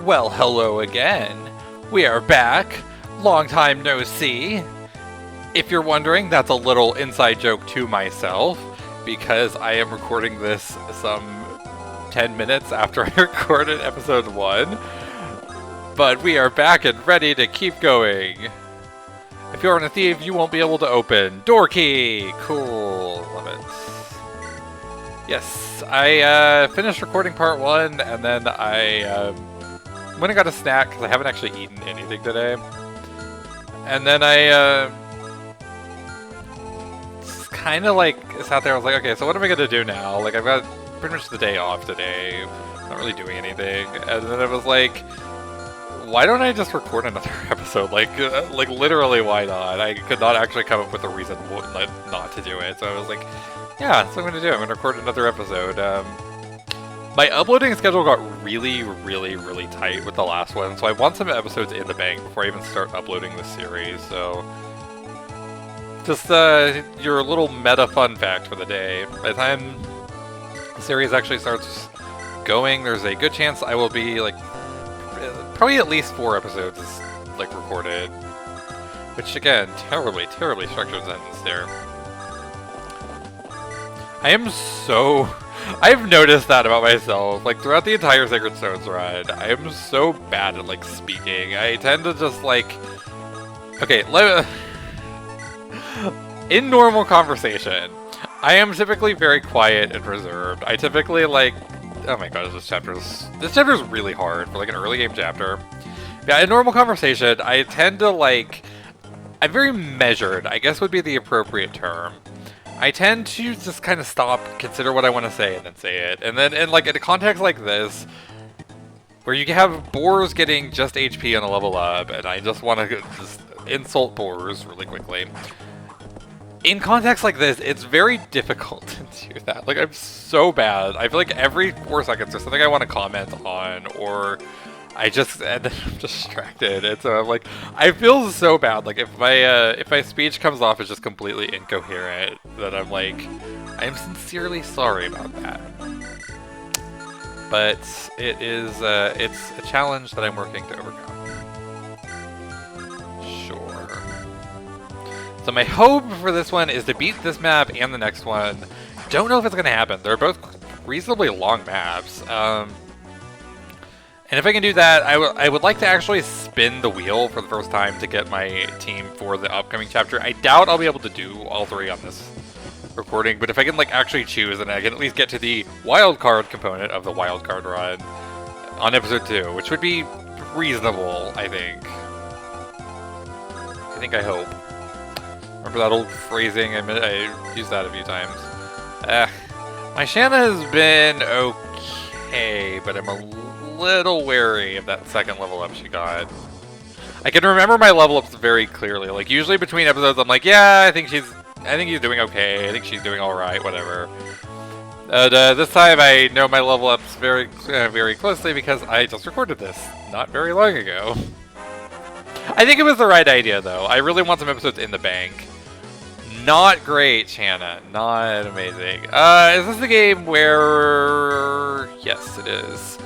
Well, hello again. We are back. Long time no see. If you're wondering, that's a little inside joke to myself, because I am recording this some 10 minutes after I recorded episode 1. But we are back and ready to keep going. If you're a thief, you won't be able to open. Door key! Cool. Love it. Yes, I finished recording part 1, and then I went and got a snack, because I haven't actually eaten anything today. And then I kind of like sat there, I was like, okay, so what am I going to do now? Like, I've got pretty much the day off today, not really doing anything. And then I was like, why don't I just record another episode? Like literally, why not? I could not actually come up with a reason not to do it. So I was like, yeah, that's what I'm going to do. I'm going to record another episode. My uploading schedule got really tight with the last one, so I want some episodes in the bank before I even start uploading this series, so... Just, your little meta fun fact for the day. By the time the series actually starts going, there's a good chance I will be, like, probably at least 4 episodes, like, recorded. Which, again, terribly structured sentence there. I am so... I've noticed that about myself, like, throughout the entire Sacred Stones run. I am so bad at, like, speaking. I tend to just, like... Okay, in normal conversation, I am typically very quiet and reserved. I typically, like... Oh my god, this chapter's really hard for, like, an early game chapter. Yeah, in normal conversation, I tend to, like... I'm very measured, I guess would be the appropriate term. I tend to just kind of stop, consider what I want to say, and then say it. And then, in a context like this, where you have boars getting just HP on a level up, and I just want to just insult boars really quickly. In context like this, it's very difficult to do that. Like, I'm so bad. I feel like every 4 seconds there's something I want to comment on, or... and then I'm distracted, and so I'm like, I feel so bad. Like, if my speech comes off as just completely incoherent, then I'm like, I'm sincerely sorry about that. But it is, it's a challenge that I'm working to overcome. Sure. So my hope for this one is to beat this map and the next one. Don't know if it's gonna happen. They're both reasonably long maps. And if I can do that, I would like to actually spin the wheel for the first time to get my team for the upcoming chapter. I doubt I'll be able to do all 3 on this recording, but if I can, like, actually choose, then I can at least get to the Wildcard component of the Wildcard run on episode 2, which would be reasonable, I think. I hope. Remember that old phrasing? I used that a few times. My Shanna has been okay, but I'm a little wary of that second level up she got. I can remember my level ups very clearly. Like, usually between episodes, I'm like, yeah, I think he's doing okay. I think she's doing all right. Whatever. This time, I know my level ups very closely because I just recorded this not very long ago. I think it was the right idea, though. I really want some episodes in the bank. Not great, Shanna. Not amazing. Is this a game where... Yes, it is.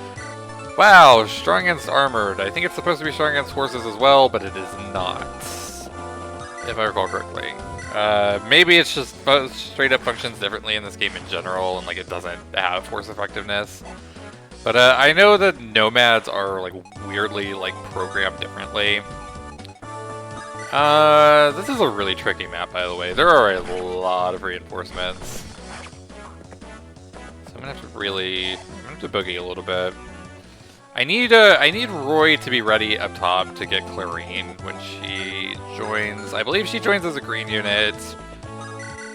Wow, strong against armored. I think it's supposed to be strong against horses as well, but it is not. If I recall correctly. Maybe it's just straight up functions differently in this game in general, and, like, it doesn't have horse effectiveness. But I know that nomads are, like, weirdly, like, programmed differently. This is a really tricky map, by the way. There are a lot of reinforcements. So I'm gonna have to boogie a little bit. I need Roy to be ready up top to get Clarine when she joins. I believe she joins as a green unit.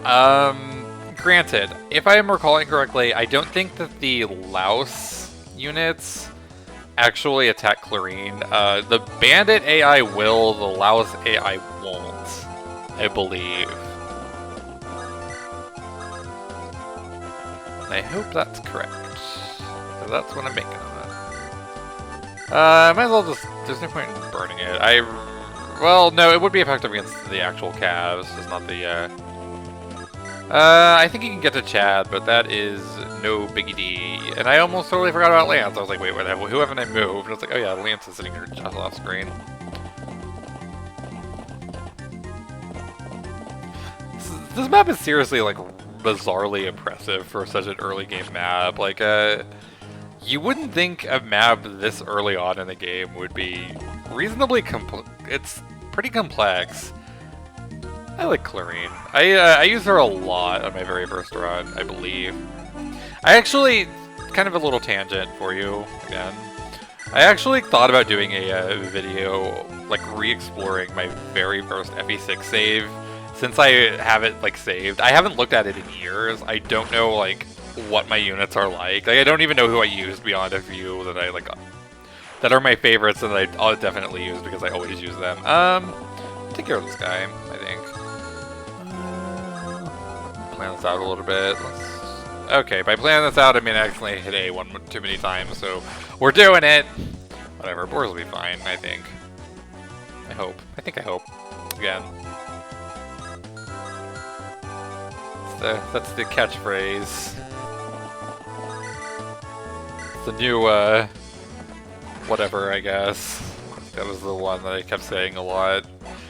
Granted, if I am recalling correctly, I don't think that the Laos units actually attack Clarine. The Bandit AI will, the Laos AI won't, I believe. And I hope that's correct, because that's what I'm making of it. I might as well just... There's no point in burning it. Well, no, it would be effective against the actual calves, just not the I think you can get to Chad, but that is no biggie D. And I almost totally forgot about Lance. I was like, wait, who haven't I moved? And I was like, oh yeah, Lance is sitting here just off screen. This map is seriously, like, bizarrely impressive for such an early game map. Like, you wouldn't think a map this early on in the game would be reasonably it's pretty complex. I like Clarine. I used her a lot on my very first run, I believe. I actually, kind of a little tangent for you, again. I actually thought about doing a video, like, re-exploring my very first FE6 save. Since I have it, like, saved. I haven't looked at it in years. I don't know, like, what my units are like. I don't even know who I used beyond a few that I, like, that are my favorites and that I'll definitely use because I always use them. Take care of this guy, I think. Plan this out a little bit. Okay, by planning this out, I mean I accidentally hit A one too many times, so we're doing it! Whatever, Boars will be fine, I think. I hope. I hope. Again. That's the catchphrase. It's the new, whatever, I guess. That was the one that I kept saying a lot.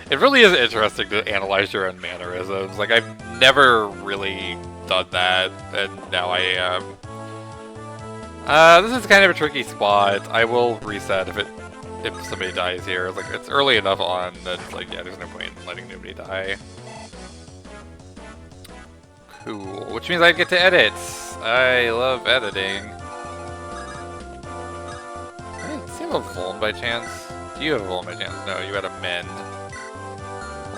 It really is interesting to analyze your own mannerisms. Like, I've never really done that, and now I am. This is kind of a tricky spot. I will reset if somebody dies here. Like, it's early enough on that it's like, yeah, there's no point in letting nobody die. Cool. Which means I get to edit. I love editing. Does he have a Vuln by chance? Do you have a Vuln by chance? No, you had a Mend.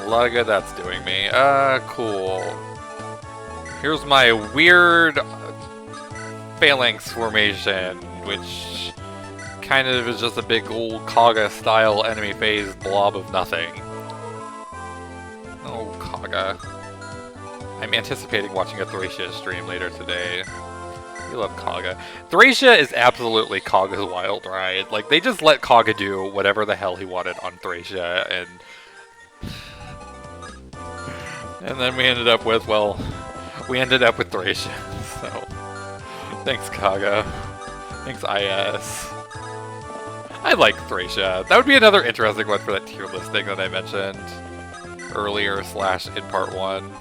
A lot of good that's doing me. Cool. Here's my weird phalanx formation, which kind of is just a big old Kaga-style enemy phase blob of nothing. Oh, Kaga. I'm anticipating watching a Thracia stream later today. We love Kaga. Thracia is absolutely Kaga's wild ride. Like, they just let Kaga do whatever the hell he wanted on Thracia, and then we ended up with, well, we ended up with Thracia. So, thanks Kaga. Thanks IS. I like Thracia. That would be another interesting one for that tier listing that I mentioned earlier / in part 1.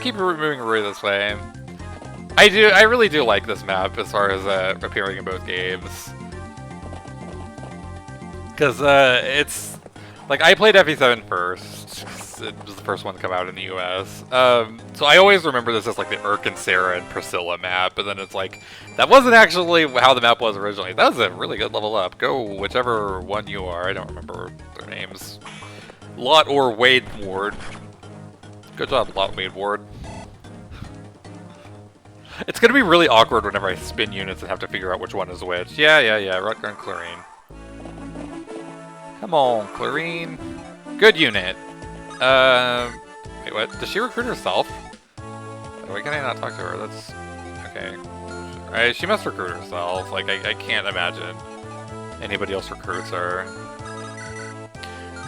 Keep moving Rui this way. I really do like this map as far as appearing in both games. Because it's like I played FE7 first. It was the first one to come out in the US. So I always remember this as like the Urk and Sarah and Priscilla map, but then it's like that wasn't actually how the map was originally. That was a really good level up. Go whichever one you are. I don't remember their names. Lot or Wade Ward. Good job, Lot Wade Ward. It's gonna be really awkward whenever I spin units and have to figure out which one is which. Yeah, Rutger and Clarine. Come on, Clarine. Good unit. Wait, what? Does she recruit herself? Why can I not talk to her? That's... okay. Alright, she must recruit herself. Like, I can't imagine anybody else recruits her.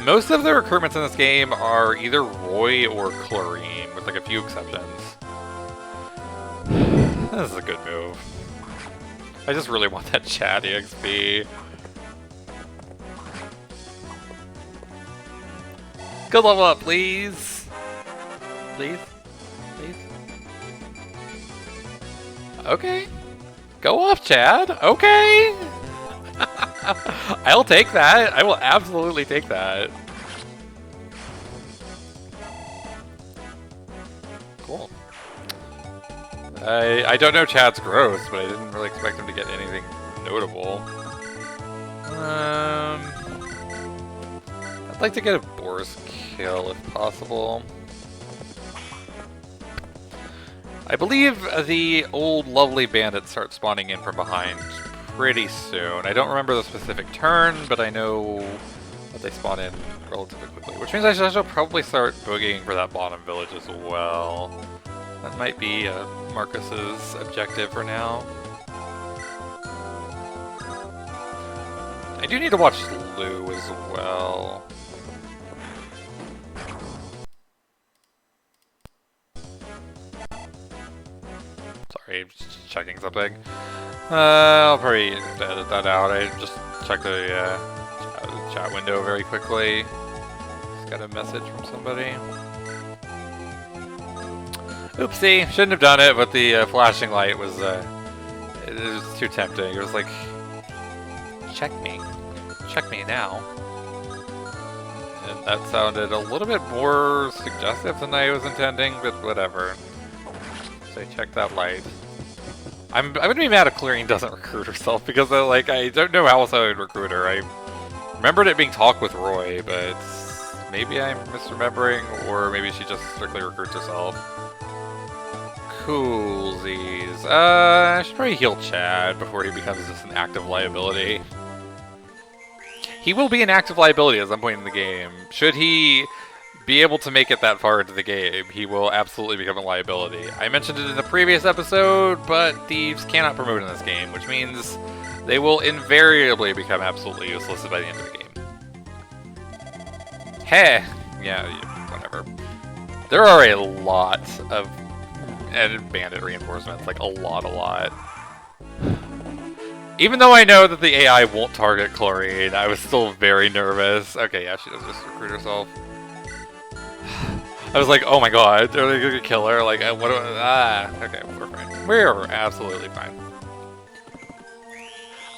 Most of the recruitments in this game are either Roy or Clarine, with like a few exceptions. This is a good move. I just really want that Chad EXP. Good level up, please! Please? Please? Okay. Go off, Chad! Okay! I'll take that. I will absolutely take that. Cool. I don't know Chad's growth, but I didn't really expect him to get anything notable. I'd like to get a Boar's kill if possible. I believe the old lovely bandits start spawning in from behind pretty soon. I don't remember the specific turn, but I know that they spawn in relatively quickly. Which means I should probably start boogieing for that bottom village as well. That might be Marcus's objective for now. I do need to watch Lou as well. checking something. I'll probably edit that out. I just checked the chat window very quickly. Just got a message from somebody. Oopsie, shouldn't have done it, but the flashing light was, it was too tempting. It was like, check me now. And that sounded a little bit more suggestive than I was intending, but whatever. So check that light. I'm gonna be mad if Clearing doesn't recruit herself, because I don't know how else I would recruit her. I remembered it being Talk with Roy, but maybe I'm misremembering, or maybe she just strictly recruits herself. Coolsies. I should probably heal Chad before he becomes just an active liability. He will be an active liability at some point in the game. Should he be able to make it that far into the game, he will absolutely become a liability. I mentioned it in the previous episode, but thieves cannot promote in this game, which means they will invariably become absolutely useless by the end of the game. Heh! Yeah, whatever. There are a lot of bandit reinforcements, like a lot. Even though I know that the AI won't target Chlorine, I was still very nervous. Okay, yeah, she does just recruit herself. I was like, oh my god, they're gonna kill her. Like, what do okay, we're fine. We're absolutely fine.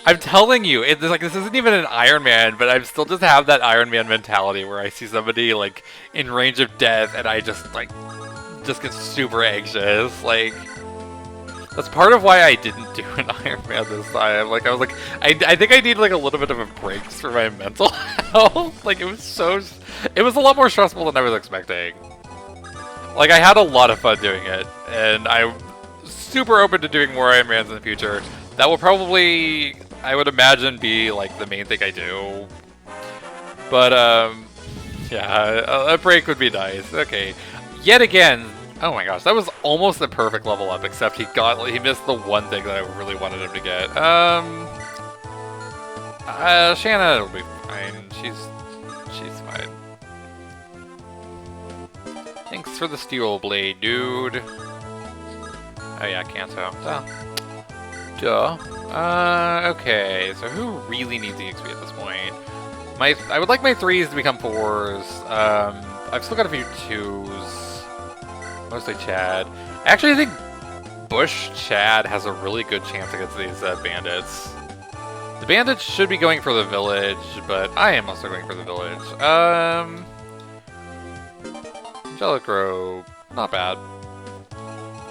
I'm telling you, it's like, this isn't even an Iron Man, but I still just have that Iron Man mentality where I see somebody, like, in range of death, and I just get super anxious. Like, that's part of why I didn't do an Iron Man this time. Like, I was like, I think I need like a little bit of a break for my mental health. Like, it was a lot more stressful than I was expecting. Like, I had a lot of fun doing it, and I'm super open to doing more Iron Mans in the future. That will probably, I would imagine, be like the main thing I do. But yeah, a break would be nice. Okay, yet again. Oh my gosh, that was almost the perfect level up, except he missed the one thing that I really wanted him to get. Shanna will be fine. She's fine. Thanks for the steel blade, dude. Oh yeah, Kanto. Duh. Okay, so who really needs EXP at this point? I would like my 3s to become 4s. I've still got a few 2s. Mostly Chad. Actually, I think Bush Chad has a really good chance against these bandits. The bandits should be going for the village, but I am also going for the village. Angelic Robe, not bad.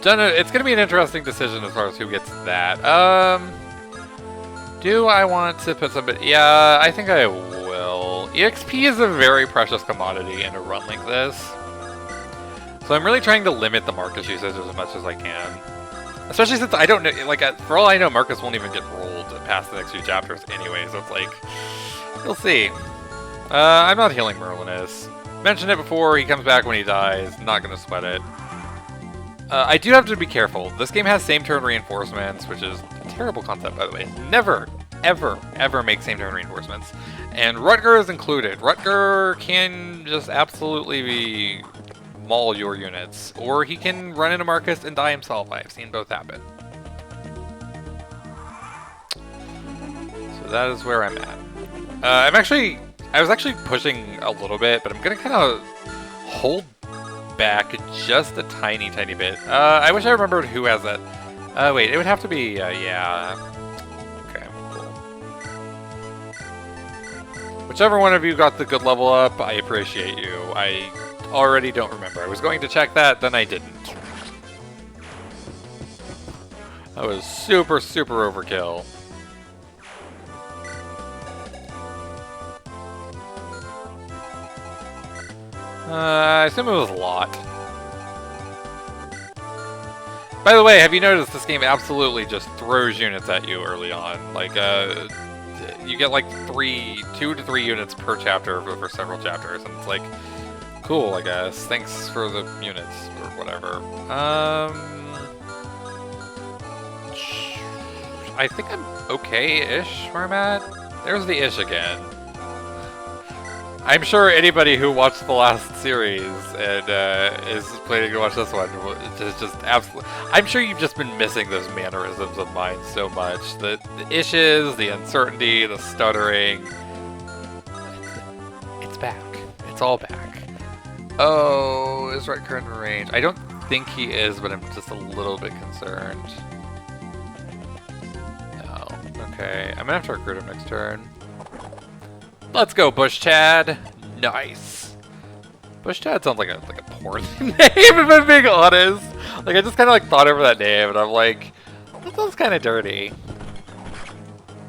It's going to be an interesting decision as far as who gets that. Do I want to put somebody? Yeah, I think I will. EXP is a very precious commodity in a run like this. So I'm really trying to limit the Marcus usage as much as I can. Especially since I don't know, like, for all I know, Marcus won't even get rolled past the next few chapters anyway, so it's like, we'll see. I'm not healing Merlinus. Mentioned it before, he comes back when he dies, not gonna sweat it. I do have to be careful. This game has same turn reinforcements, which is a terrible concept, by the way. Never, ever make same turn reinforcements. And Rutger is included. Rutger can just absolutely be maul your units, or he can run into Marcus and die himself. I've seen both happen. So that is where I'm at. I was actually pushing a little bit, but I'm gonna kind of hold back just a tiny bit. I wish I remembered who has that. Wait, it would have to be, yeah. Okay, cool. Whichever one of you got the good level up, I appreciate you. I already don't remember. I was going to check that, then I didn't. That was super overkill. I assume it was a lot. By the way, have you noticed this game absolutely just throws units at you early on? Like, you get like 2 to 3 units per chapter for several chapters, and it's like, cool, I guess. Thanks for the units, or whatever. I think I'm okay-ish where I'm at. There's the ish again. I'm sure anybody who watched the last series and is planning to watch this one is just absolutely. I'm sure you've just been missing those mannerisms of mine so much. The issues, the uncertainty, the stuttering. It's back. It's all back. Oh, is Rutger in range? I don't think he is, but I'm just a little bit concerned. No. Okay, I'm gonna have to recruit him next turn. Let's go, Bush Chad. Nice. Bush Chad sounds like a porn name, if I'm being honest. Like, I just kind of like thought over that name, and I'm like, that sounds kind of dirty.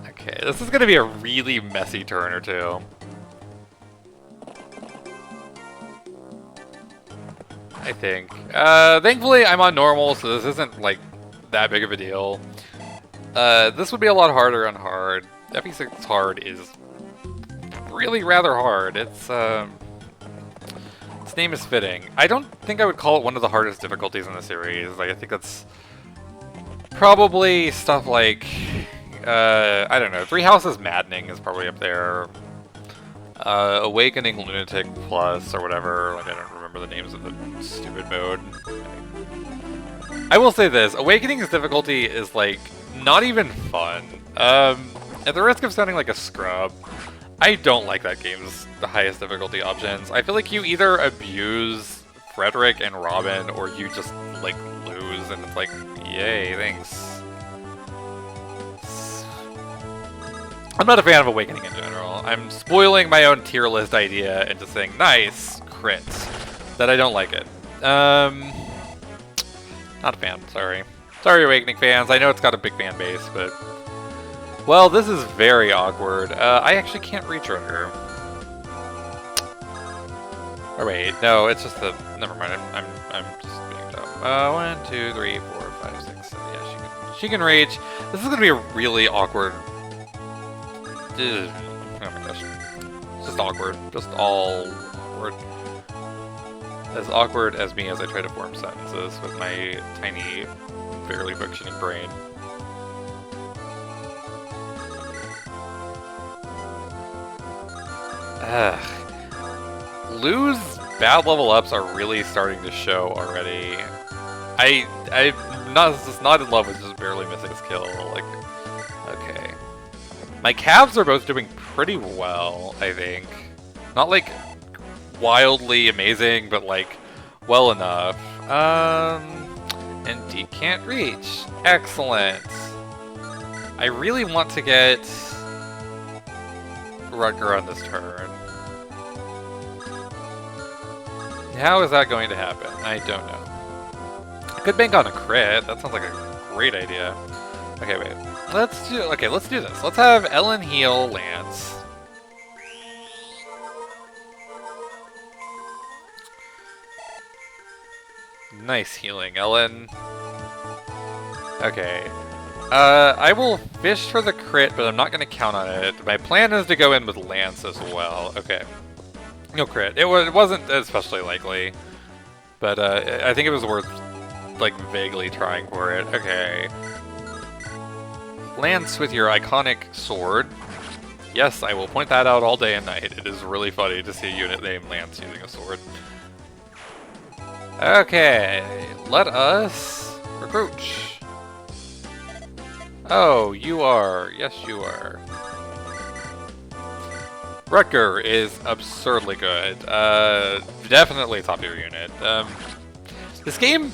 Okay, this is gonna be a really messy turn or two. I think. Thankfully, I'm on normal, so this isn't like that big of a deal. This would be a lot harder on hard. FE6 hard is really rather hard. Its name is fitting. I don't think I would call it one of the hardest difficulties in the series. Like, I think that's probably stuff like I don't know. Three Houses Maddening is probably up there. Awakening Lunatic Plus or whatever. Like, I don't remember the names of the stupid mode. I will say this: Awakening's difficulty is like not even fun. At the risk of sounding like a scrub, I don't like that game's the highest difficulty options. I feel like you either abuse Frederick and Robin, or you just, like, lose, and it's like, yay, thanks. I'm not a fan of Awakening in general. I'm spoiling my own tier list idea and just saying, nice, crits, that I don't like it. Not a fan, sorry. Sorry, Awakening fans, I know it's got a big fan base, but... Well, this is very awkward. I actually can't reach Rutger. Oh wait, no, it's just the. Never mind. I'm just being dumb. 1, 2, 3, 4, 5, 6, 7. Yeah, she can reach. This is gonna be a really awkward. Oh my gosh, it's just awkward. Just all awkward. As awkward as me as I try to form sentences with my tiny, barely functioning brain. Lou's bad level ups are really starting to show already. I'm not in love with just barely missing his kill. Like, okay, my calves are both doing pretty well. I think not like wildly amazing, but like well enough. And D can't reach. Excellent. I really want to get Rutger on this turn. How is that going to happen? I don't know. I could bank on a crit. That sounds like a great idea. Okay, wait. Let's do this. Let's have Ellen heal Lance. Nice healing, Ellen. Okay. I will fish for the crit, but I'm not going to count on it. My plan is to go in with Lance as well. Okay. No crit. It wasn't especially likely, but I think it was worth, like, vaguely trying for it. Okay. Lance with your iconic sword. Yes, I will point that out all day and night. It is really funny to see a unit named Lance using a sword. Okay, let us recruit. Oh, you are. Yes, you are. Rutger is absurdly good. Definitely top tier unit. This game,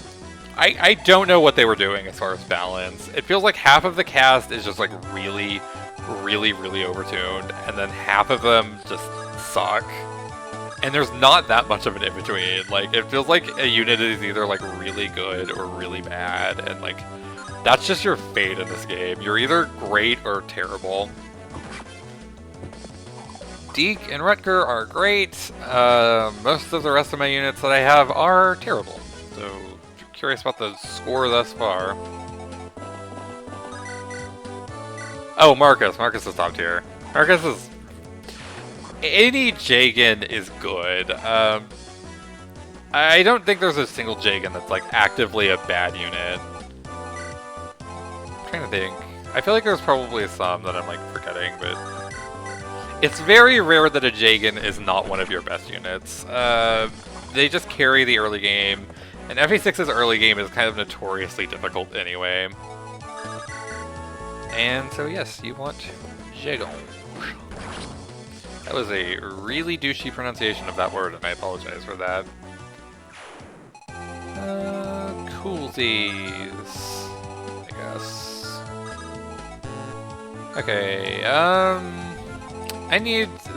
I don't know what they were doing as far as balance. It feels like half of the cast is just like really overtuned, and then half of them just suck. And there's not that much of an in-between. Like, it feels like a unit is either like really good or really bad, and like that's just your fate in this game. You're either great or terrible. Deke and Rutger are great. Most of the rest of my units that I have are terrible. So, if you're curious about the score thus far. Oh, Marcus. Marcus is top tier. Marcus is... Any Jagan is good. I don't think there's a single Jagan that's like actively a bad unit. I'm trying to think. I feel like there's probably some that I'm like forgetting, but... It's very rare that a Jagan is not one of your best units. They just carry the early game, and FA6's early game is kind of notoriously difficult anyway. And so yes, you want Jagan. That was a really douchey pronunciation of that word, and I apologize for that. Coolsies, I guess. Okay,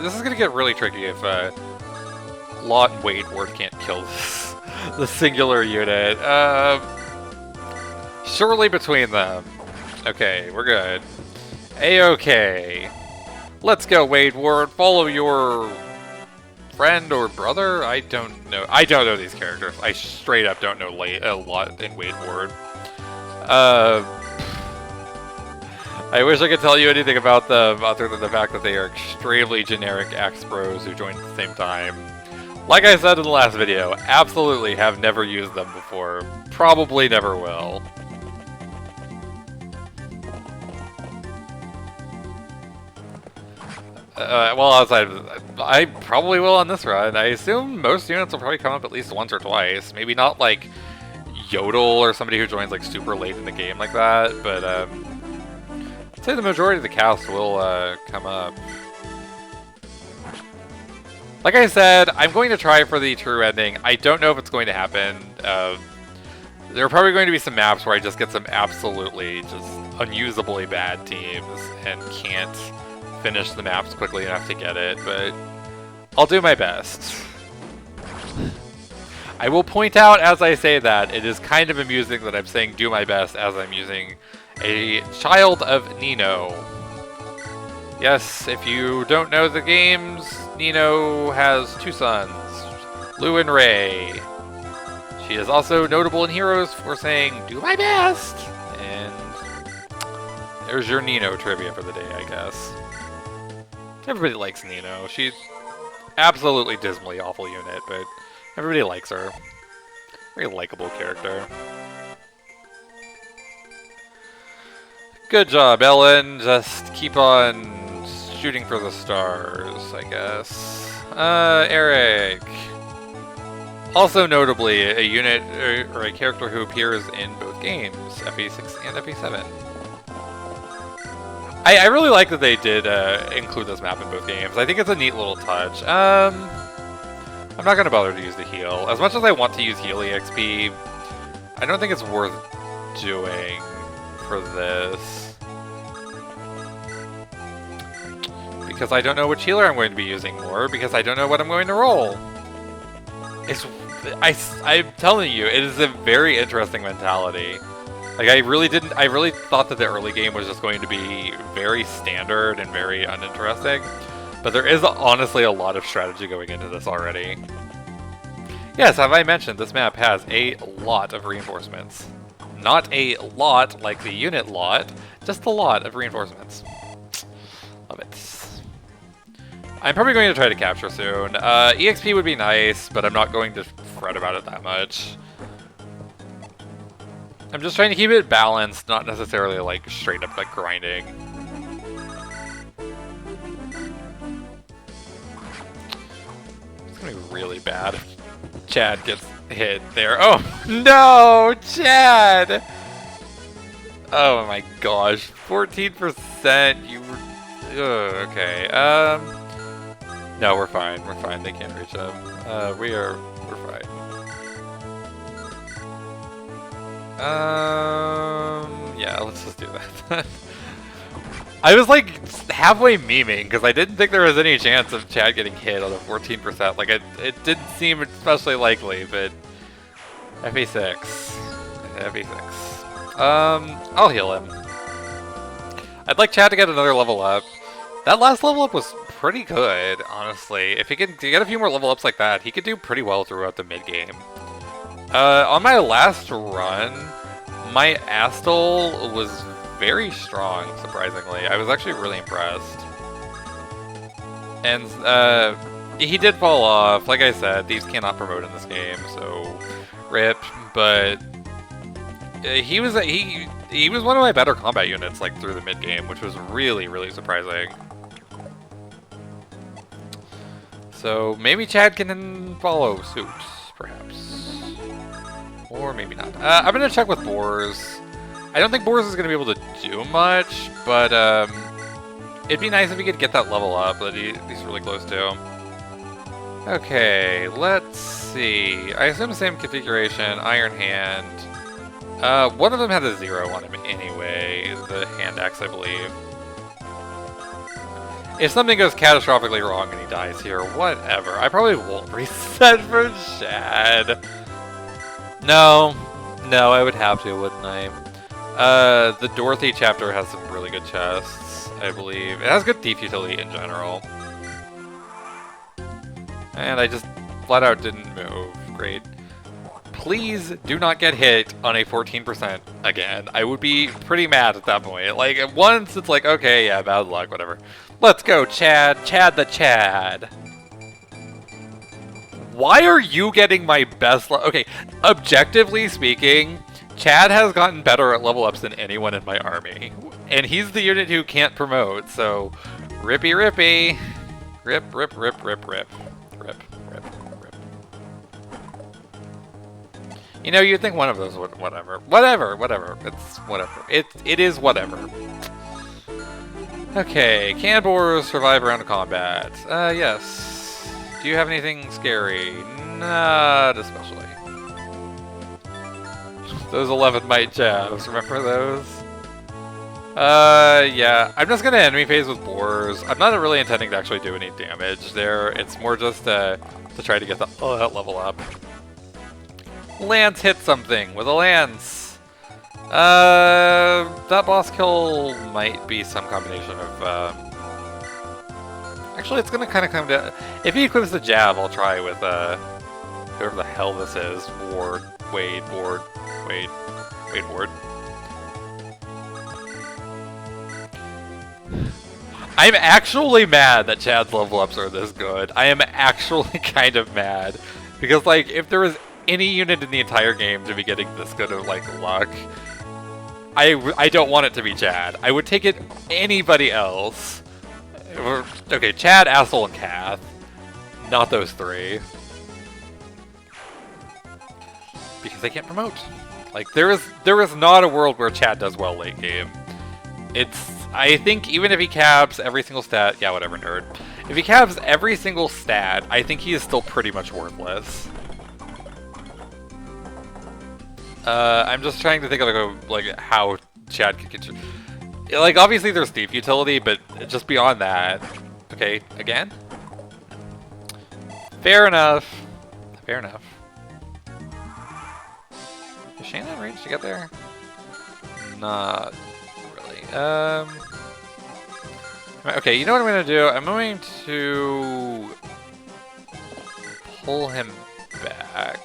this is gonna get really tricky if, Lot and Wade Ward can't kill this, the singular unit. Surely between them. Okay, we're good. A-okay. Let's go, Wade Ward. Follow your friend or brother? I don't know. I don't know these characters. I straight up don't know a lot in Wade Ward. I wish I could tell you anything about them other than the fact that they are extremely generic ex-bros who joined at the same time. Like I said in the last video, absolutely have never used them before. Probably never will. Well, outside of I probably will on this run. I assume most units will probably come up at least once or twice. Maybe not like Yodel or somebody who joins like super late in the game like that, but I'd say the majority of the cast will come up. Like I said, I'm going to try for the true ending. I don't know if it's going to happen. There are probably going to be some maps where I just get some absolutely just unusably bad teams and can't finish the maps quickly enough to get it, but I'll do my best. I will point out as I say that it is kind of amusing that I'm saying do my best as I'm using a child of Nino. Yes, if you don't know the games, Nino has two sons, Lou and Ray. She is also notable in Heroes for saying do my best, and there's your Nino trivia for the day, I guess. Everybody likes Nino. She's absolutely dismally awful unit, but everybody likes her. Very likable character. Good job, Ellen. Just keep on shooting for the stars, I guess. Eric. Also notably, a unit or a character who appears in both games, FE6 and FE7. I really like that they did include this map in both games. I think it's a neat little touch. I'm not going to bother to use the heal. As much as I want to use heal EXP, I don't think it's worth doing for this. Because I don't know which healer I'm going to be using more, because I don't know what I'm going to roll. I'm telling you, it is a very interesting mentality. Like, I really thought that the early game was just going to be very standard and very uninteresting, but there is honestly a lot of strategy going into this already. Yes, as I mentioned, this map has a lot of reinforcements. Not a lot like the unit lot, just a lot of reinforcements. Love it. I'm probably going to try to capture soon. EXP would be nice, but I'm not going to fret about it that much. I'm just trying to keep it balanced, not necessarily like straight up like grinding. It's gonna be really bad if Chad gets hit there. Oh no, Chad! Oh my gosh, 14%. You were okay. No, we're fine. We're fine. They can't reach him. We're fine. Yeah, let's just do that. I was like halfway memeing because I didn't think there was any chance of Chad getting hit on the 14%. Like it didn't seem especially likely, but FE6. FE6. I'll heal him. I'd like Chad to get another level up. That last level up was pretty good, honestly. If he could get a few more level ups like that, he could do pretty well throughout the mid game. On my last run, my Astal was very strong, surprisingly. I was actually really impressed. And he did fall off. Like I said, these cannot promote in this game, so rip. But he was one of my better combat units like through the mid game, which was really, really surprising. So maybe Chad can follow suit, perhaps. Or maybe not. I'm going to check with Boars. I don't think Boars is going to be able to do much, but it'd be nice if he could get that level up that he's really close to. Okay, let's see. I assume the same configuration, Iron Hand. One of them had a 0 on him anyway, the Hand Axe, I believe. If something goes catastrophically wrong and he dies here, whatever. I probably won't reset for Chad. No, I would have to, wouldn't I? The Dorothy chapter has some really good chests, I believe. It has good thief utility in general. And I just flat out didn't move. Great. Please do not get hit on a 14% again. I would be pretty mad at that point. Like, once it's like, okay, yeah, bad luck, whatever. Let's go, Chad. Chad the Chad. Why are you getting my best luck? Okay, objectively speaking, Chad has gotten better at level ups than anyone in my army. And he's the unit who can't promote, so rippy rippy. Rip, rip, rip, rip, rip. Rip, rip, rip. You know, you'd think one of those would, whatever. Whatever. It's whatever. It is whatever. Okay, can Boars survive around combat? Yes. Do you have anything scary? Not especially. Those 11 might jabs, remember those? Yeah. I'm just gonna enemy phase with Boars. I'm not really intending to actually do any damage there. It's more just to try to get the level up. Lance hit something with a lance. That boss kill might be some combination of, actually, it's gonna kind of come down. If he equips the jab, I'll try with, whoever the hell this is. Wade. I'm actually mad that Chad's level ups are this good. I am actually kind of mad. Because, like, if there was any unit in the entire game to be getting this good of, like, luck, I don't want it to be Chad. I would take it anybody else. Okay, Chad, Asshole, and Kath. Not those three. Because they can't promote. Like, there is not a world where Chad does well late game. I think even if he cabs every single stat, yeah, whatever, nerd. If he cabs every single stat, I think he is still pretty much worthless. I'm just trying to think of like how Chad could get. Like, obviously there's thief utility, but just beyond that. Okay, again. Fair enough. Is Shannon range to get there? Not really. Okay, you know what I'm going to do? I'm going to pull him back.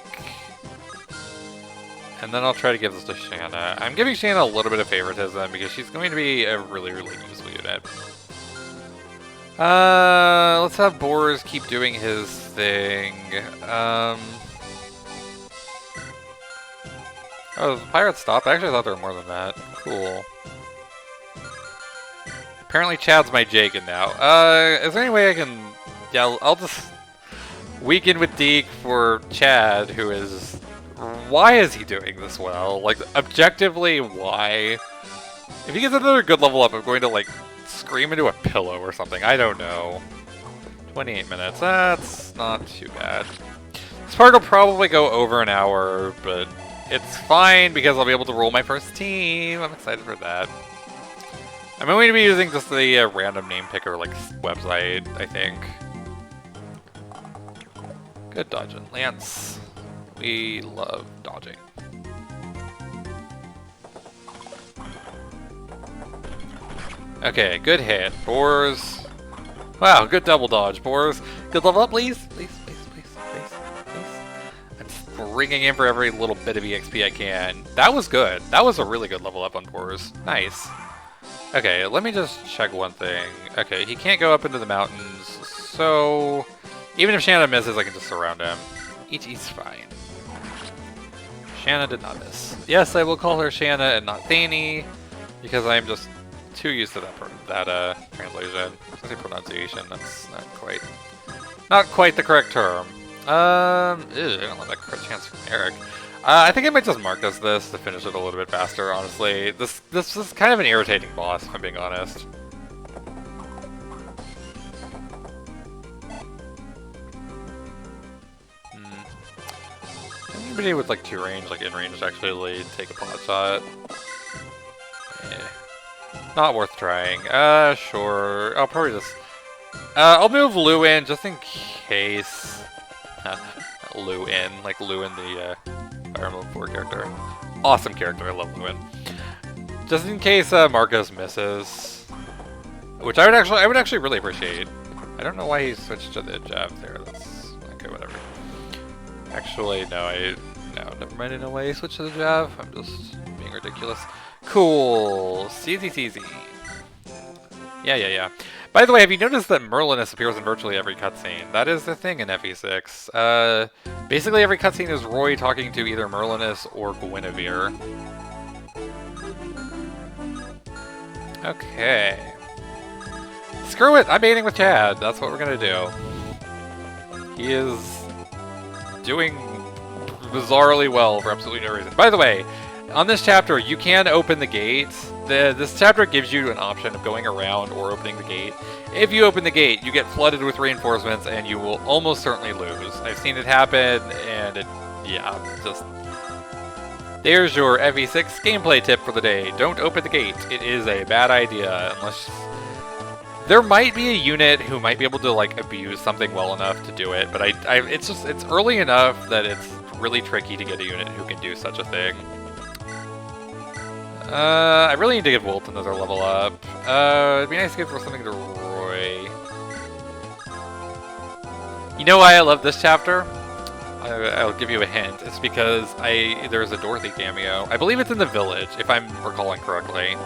And then I'll try to give this to Shanna. I'm giving Shanna a little bit of favoritism because she's going to be a really, really useful unit. Let's have Boars keep doing his thing. Oh, the pirates stopped? I actually thought there were more than that. Cool. Apparently Chad's my Jagan now. Is there any way I can... Yeah, I'll just weaken with Deke for Chad, who is... Why is he doing this well? Like, objectively, why? If he gets another good level up, I'm going to, like, scream into a pillow or something. I don't know. 28 minutes. That's not too bad. This part will probably go over an hour, but it's fine because I'll be able to roll my first team. I'm excited for that. I'm going to be using just the random name picker, like, website, I think. Good dodging, Lance. We love dodging. Okay, good hit. Boars. Wow, good double dodge, Boars. Good level up, please. Please. I'm just bringing in for every little bit of EXP I can. That was good. That was a really good level up on Boars. Nice. Okay, let me just check one thing. Okay, he can't go up into the mountains, so even if Shanna misses, I can just surround him. He's fine. Shanna did not miss. Yes, I will call her Shanna and not Thany, because I'm just too used to that translation. I say pronunciation, that's not quite Not quite the correct term. I don't love that crit chance from Eric. I think I might just mark as this to finish it a little bit faster, honestly. This is kind of an irritating boss, if I'm being honest. Anybody with like 2 range, like in range, actually take a pot shot? Not worth trying. Sure. I'll probably just... I'll move Lu in just in case. Lu in, like Lu in the Fire Emblem 4 character. Awesome character, I love Lu in. Just in case Marcos misses, which I would actually really appreciate. I don't know why he switched to the jab there. That's okay, whatever. Actually, no, never mind. I know why he switched to the jab. I'm just being ridiculous. Cool, CZ. Yeah. By the way, have you noticed that Merlinus appears in virtually every cutscene? That is the thing in FE6. Basically every cutscene is Roy talking to either Merlinus or Guinevere. Okay. Screw it! I'm baiting with Chad. That's what we're gonna do. He is doing bizarrely well for absolutely no reason. By the way, on this chapter, you can open the gate. This chapter gives you an option of going around or opening the gate. If you open the gate, you get flooded with reinforcements and you will almost certainly lose. I've seen it happen, and just... There's your FE6 gameplay tip for the day. Don't open the gate. It is a bad idea, unless... There might be a unit who might be able to, like, abuse something well enough to do it, but it's early enough that it's really tricky to get a unit who can do such a thing. I really need to give Wilt another level up. It'd be nice to give something to Roy. You know why I love this chapter? I'll give you a hint. It's because there's a Dorothy cameo. I believe it's in the village, if I'm recalling correctly.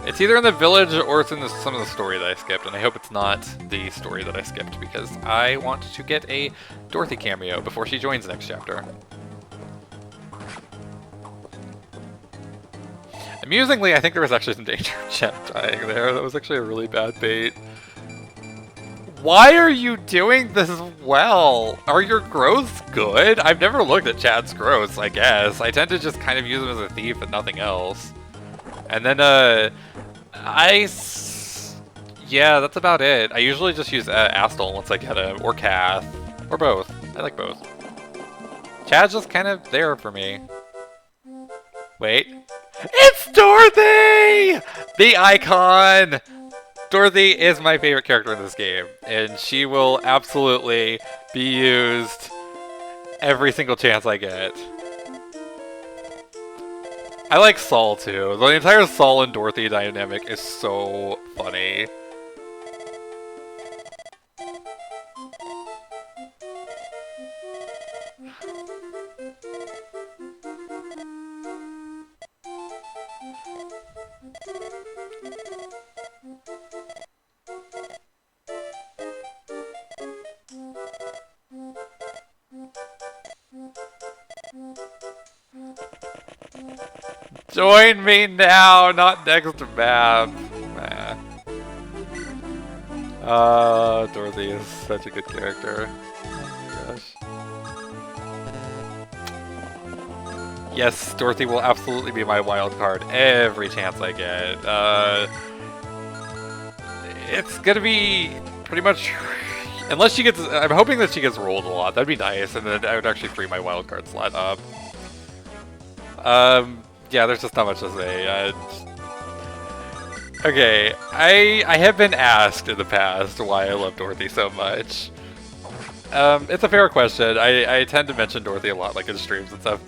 It's either in the village or it's in some of the story that I skipped, and I hope it's not the story that I skipped because I want to get a Dorothy cameo before she joins the next chapter. Amusingly, I think there was actually some danger of Chet dying there. That was actually a really bad bait. Why are you doing this well? Are your growths good? I've never looked at Chad's growths, I guess. I tend to just kind of use him as a thief and nothing else. And then, yeah, that's about it. I usually just use Astal once I get him, or Kath, or both. I like both. Chad's just kind of there for me. Wait. It's Dorothy! The icon! Dorothy is my favorite character in this game, and she will absolutely be used every single chance I get. I like Saul too. The entire Saul and Dorothy dynamic is so funny. Join me now, not next map. Dorothy is such a good character. Oh my gosh. Yes, Dorothy will absolutely be my wild card every chance I get. It's gonna be pretty much... Unless she gets... I'm hoping that she gets rolled a lot. That'd be nice, and then I would actually free my wild card slot up. Yeah, there's just not much to say. Okay, I have been asked in the past why I love Dorothy so much. It's a fair question. I tend to mention Dorothy a lot, like in streams and stuff.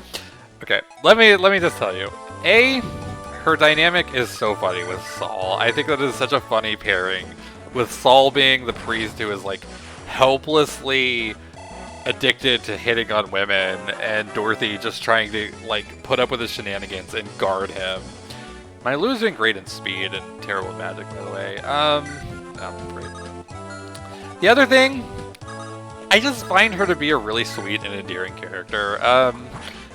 Okay, let me just tell you. Her dynamic is so funny with Saul. I think that is such a funny pairing, with Saul being the priest who is like helplessly addicted to hitting on women, and Dorothy just trying to like put up with his shenanigans and guard him. My Lu's doing great in speed and terrible in magic, by the way. Great. The other thing, I just find her to be a really sweet and endearing character.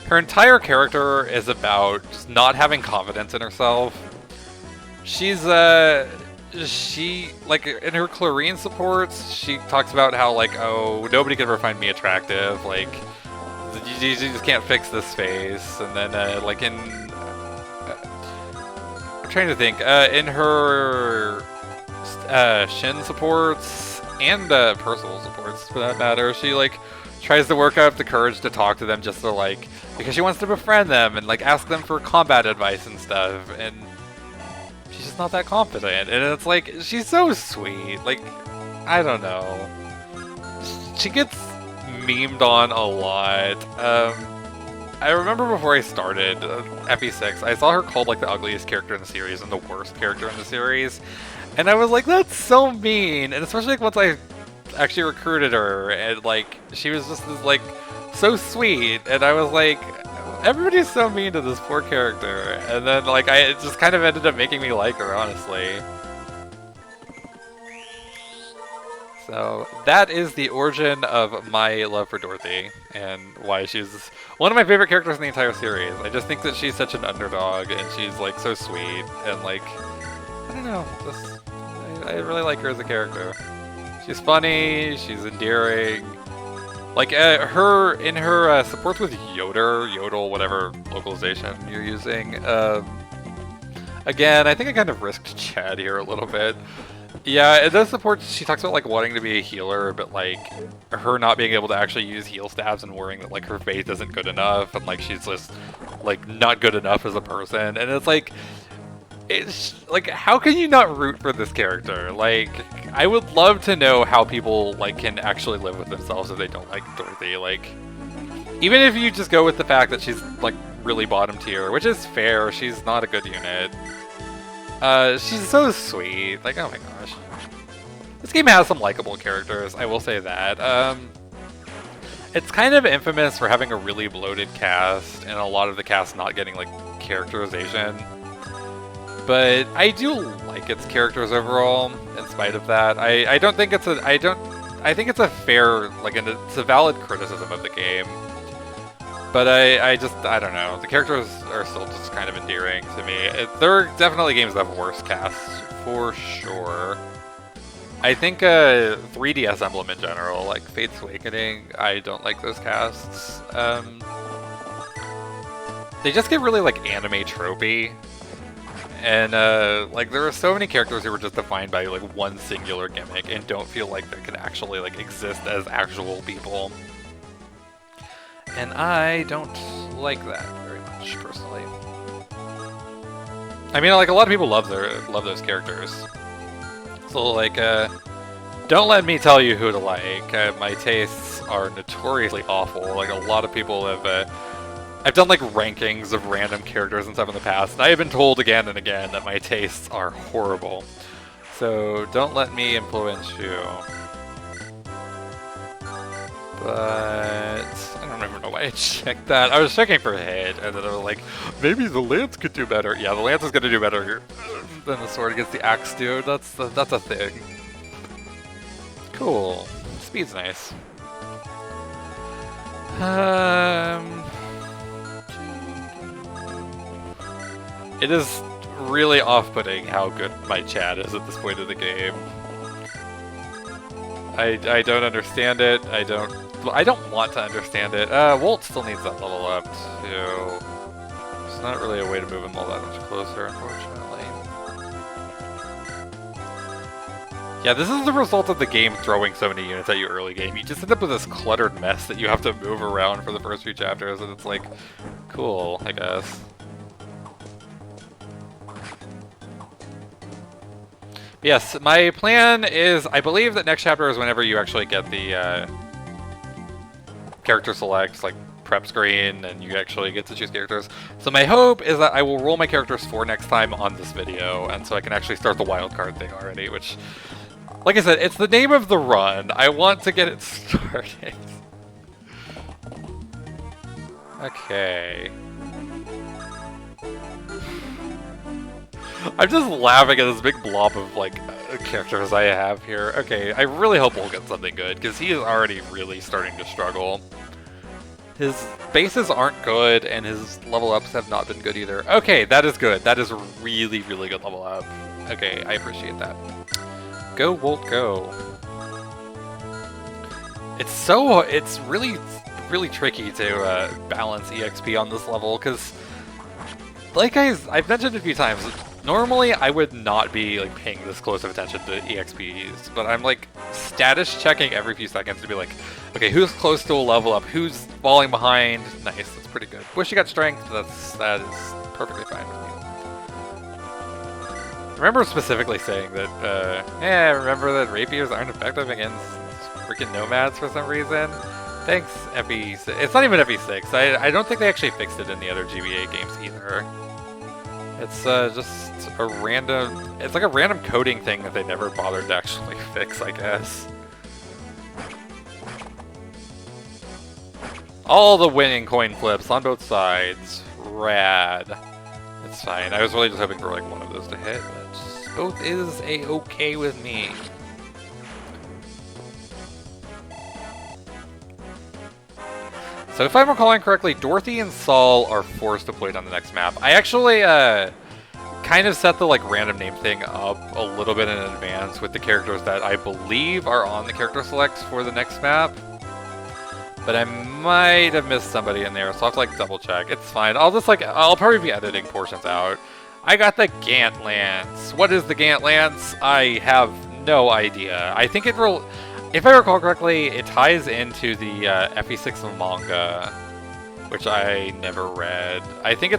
Her entire character is about just not having confidence in herself. She's she, like, in her Clarine supports, she talks about how, like, oh, nobody can ever find me attractive, like, you just can't fix this face, and then, like, I'm trying to think, in her Shin supports, and Percival supports, for that matter, she, like, tries to work up the courage to talk to them just to, like, because she wants to befriend them, and, like, ask them for combat advice and stuff, and she's just not that confident, and it's like, she's so sweet, like, I don't know. She gets memed on a lot. I remember before I started FE6, I saw her called, like, the ugliest character in the series and the worst character in the series, and I was like, that's so mean, and especially, like, once I actually recruited her, and, like, she was just, like, so sweet, and I was like, everybody's so mean to this poor character, and then, like, it just kind of ended up making me like her, honestly. So, that is the origin of my love for Dorothy, and why she's one of my favorite characters in the entire series. I just think that she's such an underdog, and she's, like, so sweet, and, like, I don't know, just, I really like her as a character. She's funny, she's endearing. Like, in her supports with Yodel, whatever localization you're using. Again, I think I kind of risked Chad here a little bit. Yeah, in those supports, she talks about, like, wanting to be a healer, but, like, her not being able to actually use heal stabs and worrying that, like, her faith isn't good enough, and, like, she's just, like, not good enough as a person. And it's like, how can you not root for this character? Like, I would love to know how people, like, can actually live with themselves if they don't like Dorothy. Like, even if you just go with the fact that she's, like, really bottom tier, which is fair, she's not a good unit. She's so sweet. Like, oh my gosh. This game has some likable characters, I will say that. It's kind of infamous for having a really bloated cast, and a lot of the cast not getting, like, characterization. But I do like its characters overall, in spite of that. I don't think it's I think it's a fair, like, it's a valid criticism of the game. But I don't know. The characters are still just kind of endearing to me. There are definitely games that have worse casts, for sure. I think 3DS Emblem in general, like Fate's Awakening, I don't like those casts. They just get really, like, anime tropey. And, like, there are so many characters who are just defined by, like, one singular gimmick and don't feel like they can actually, like, exist as actual people. And I don't like that very much, personally. I mean, like, a lot of people love those characters. So, like, don't let me tell you who to like. My tastes are notoriously awful. Like, a lot of people have, I've done, like, rankings of random characters and stuff in the past, and I have been told again and again that my tastes are horrible. So, don't let me influence you. But I don't even know why I checked that. I was checking for hit, and then I was like, maybe the lance could do better. Yeah, the lance is gonna do better than the sword against the axe dude. That's a thing. Cool. Speed's nice. It is really off-putting how good my chat is at this point of the game. I don't understand it. I don't want to understand it. Wolt still needs that level up too. There's not really a way to move him all that much closer, unfortunately. Yeah, this is the result of the game throwing so many units at you early game. You just end up with this cluttered mess that you have to move around for the first few chapters, and it's like, cool, I guess. Yes, my plan is, I believe that next chapter is whenever you actually get the character select, like, prep screen, and you actually get to choose characters. So my hope is that I will roll my characters for next time on this video, and so I can actually start the wildcard thing already, which, like I said, it's the name of the run. I want to get it started. Okay. I'm just laughing at this big blob of, like, characters I have here. Okay, I really hope we'll get something good, because he is already really starting to struggle. His bases aren't good, and his level ups have not been good either. Okay, that is good. That is a really, really good level up. Okay, I appreciate that. Go, Wolt, go. It's really tricky to balance EXP on this level, because like I've mentioned a few times, normally I would not be like paying this close of attention to EXPs, but I'm like status checking every few seconds to be like, okay, who's close to a level up, who's falling behind. Nice, that's pretty good. Wish you got strength, that is perfectly fine with me. I remember specifically saying that, yeah, remember that rapiers aren't effective against freaking nomads for some reason. Thanks, FE6. It's not even FE6. I don't think they actually fixed it in the other GBA games either. It's just a random... It's like a random coding thing that they never bothered to actually fix, I guess. All the winning coin flips on both sides. Rad. It's fine. I was really just hoping for like one of those to hit, but both is a-okay with me. So if I'm recalling correctly, Dorothy and Saul are force deployed on the next map. I actually kind of set the like random name thing up a little bit in advance with the characters that I believe are on the character selects for the next map. But I might have missed somebody in there, so I'll have to like double check. It's fine. I'll probably be editing portions out. I got the Gant Lance. What is the Gant Lance? I have no idea. I think if I recall correctly, it ties into the FE6 manga, which I never read. I think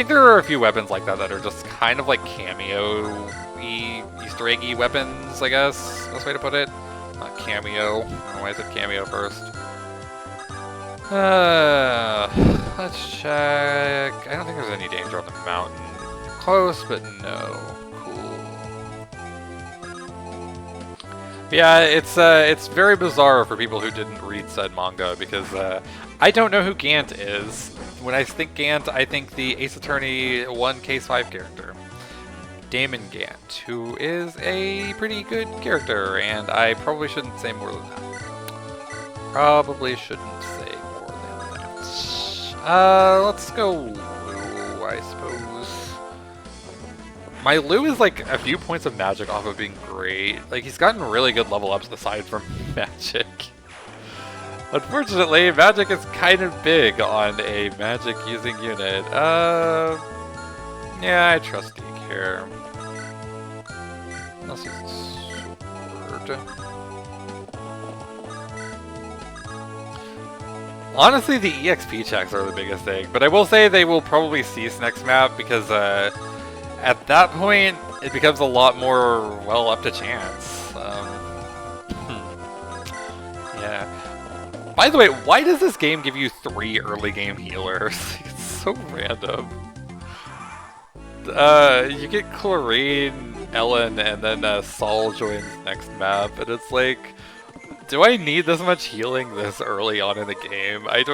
there are a few weapons like that that are just kind of like cameo-y, Easter eggy weapons, I guess. Best way to put it. Not cameo. I don't know why I said cameo first. Let's check. I don't think there's any danger on the mountain. Close, but no. Cool. Yeah, it's very bizarre for people who didn't read said manga, because I don't know who Gant is. When I think Gant, I think the Ace Attorney 1 Case 5 character. Damon Gant, who is a pretty good character, and I probably shouldn't say more than that. Probably shouldn't say more than that. Let's go Lou, I suppose. My Lou is like a few points of magic off of being great. Like, he's gotten really good level ups aside from magic. Unfortunately, magic is kind of big on a magic using unit. Yeah, I trust Geek here. Let's use sword. Honestly, the EXP checks are the biggest thing, but I will say they will probably cease next map, because at that point, it becomes a lot more, well, up to chance. Yeah. By the way, why does this game give you 3 early game healers? It's so random. You get Chlorine, Ellen, and then Saul joins next map, and it's like, do I need this much healing this early on in the game? I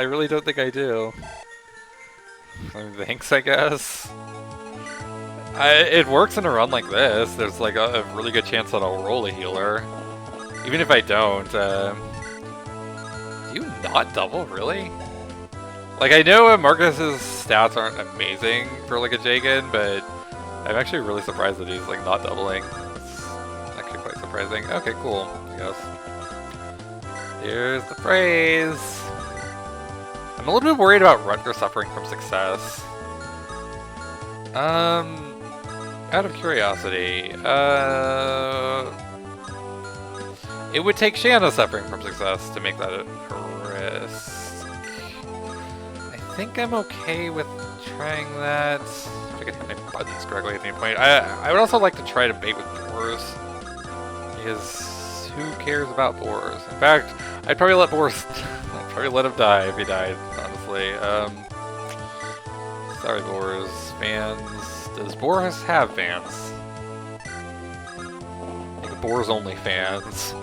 really don't think I do. Thanks, I guess. It works in a run like this. There's like a really good chance that I'll roll a healer. Even if I don't, do you not double, really? Like, I know Marcus's stats aren't amazing for like a Jagan, but I'm actually really surprised that he's like not doubling. It's actually quite surprising. Okay, cool, I guess. Here's the phrase. I'm a little bit worried about Rutger suffering from success. Out of curiosity, it would take Shanna suffering from success to make that a risk. I think I'm okay with trying that. If I can hit my buttons correctly at any point. I would also like to try to bait with boars, because who cares about boars? In fact, I'd probably let boars. I'd probably let him die if he died, honestly. Sorry, boars fans. Does Boris have fans? Like Boris only fans.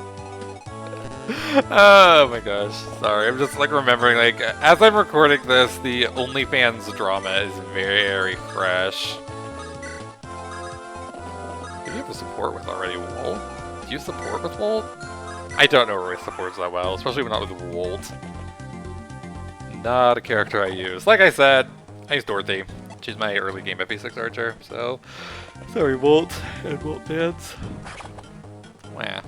Oh my gosh, sorry. I'm just like remembering, like, as I'm recording this, the OnlyFans drama is very fresh. Who do you have to support with already? Wolt? Do you support with Wolt? I don't know Roy supports that well, especially not with Wolt. Not a character I use. Like I said, I use Dorothy. She's my early game FE6 archer, so sorry, Volt and Volt Dance. Wah.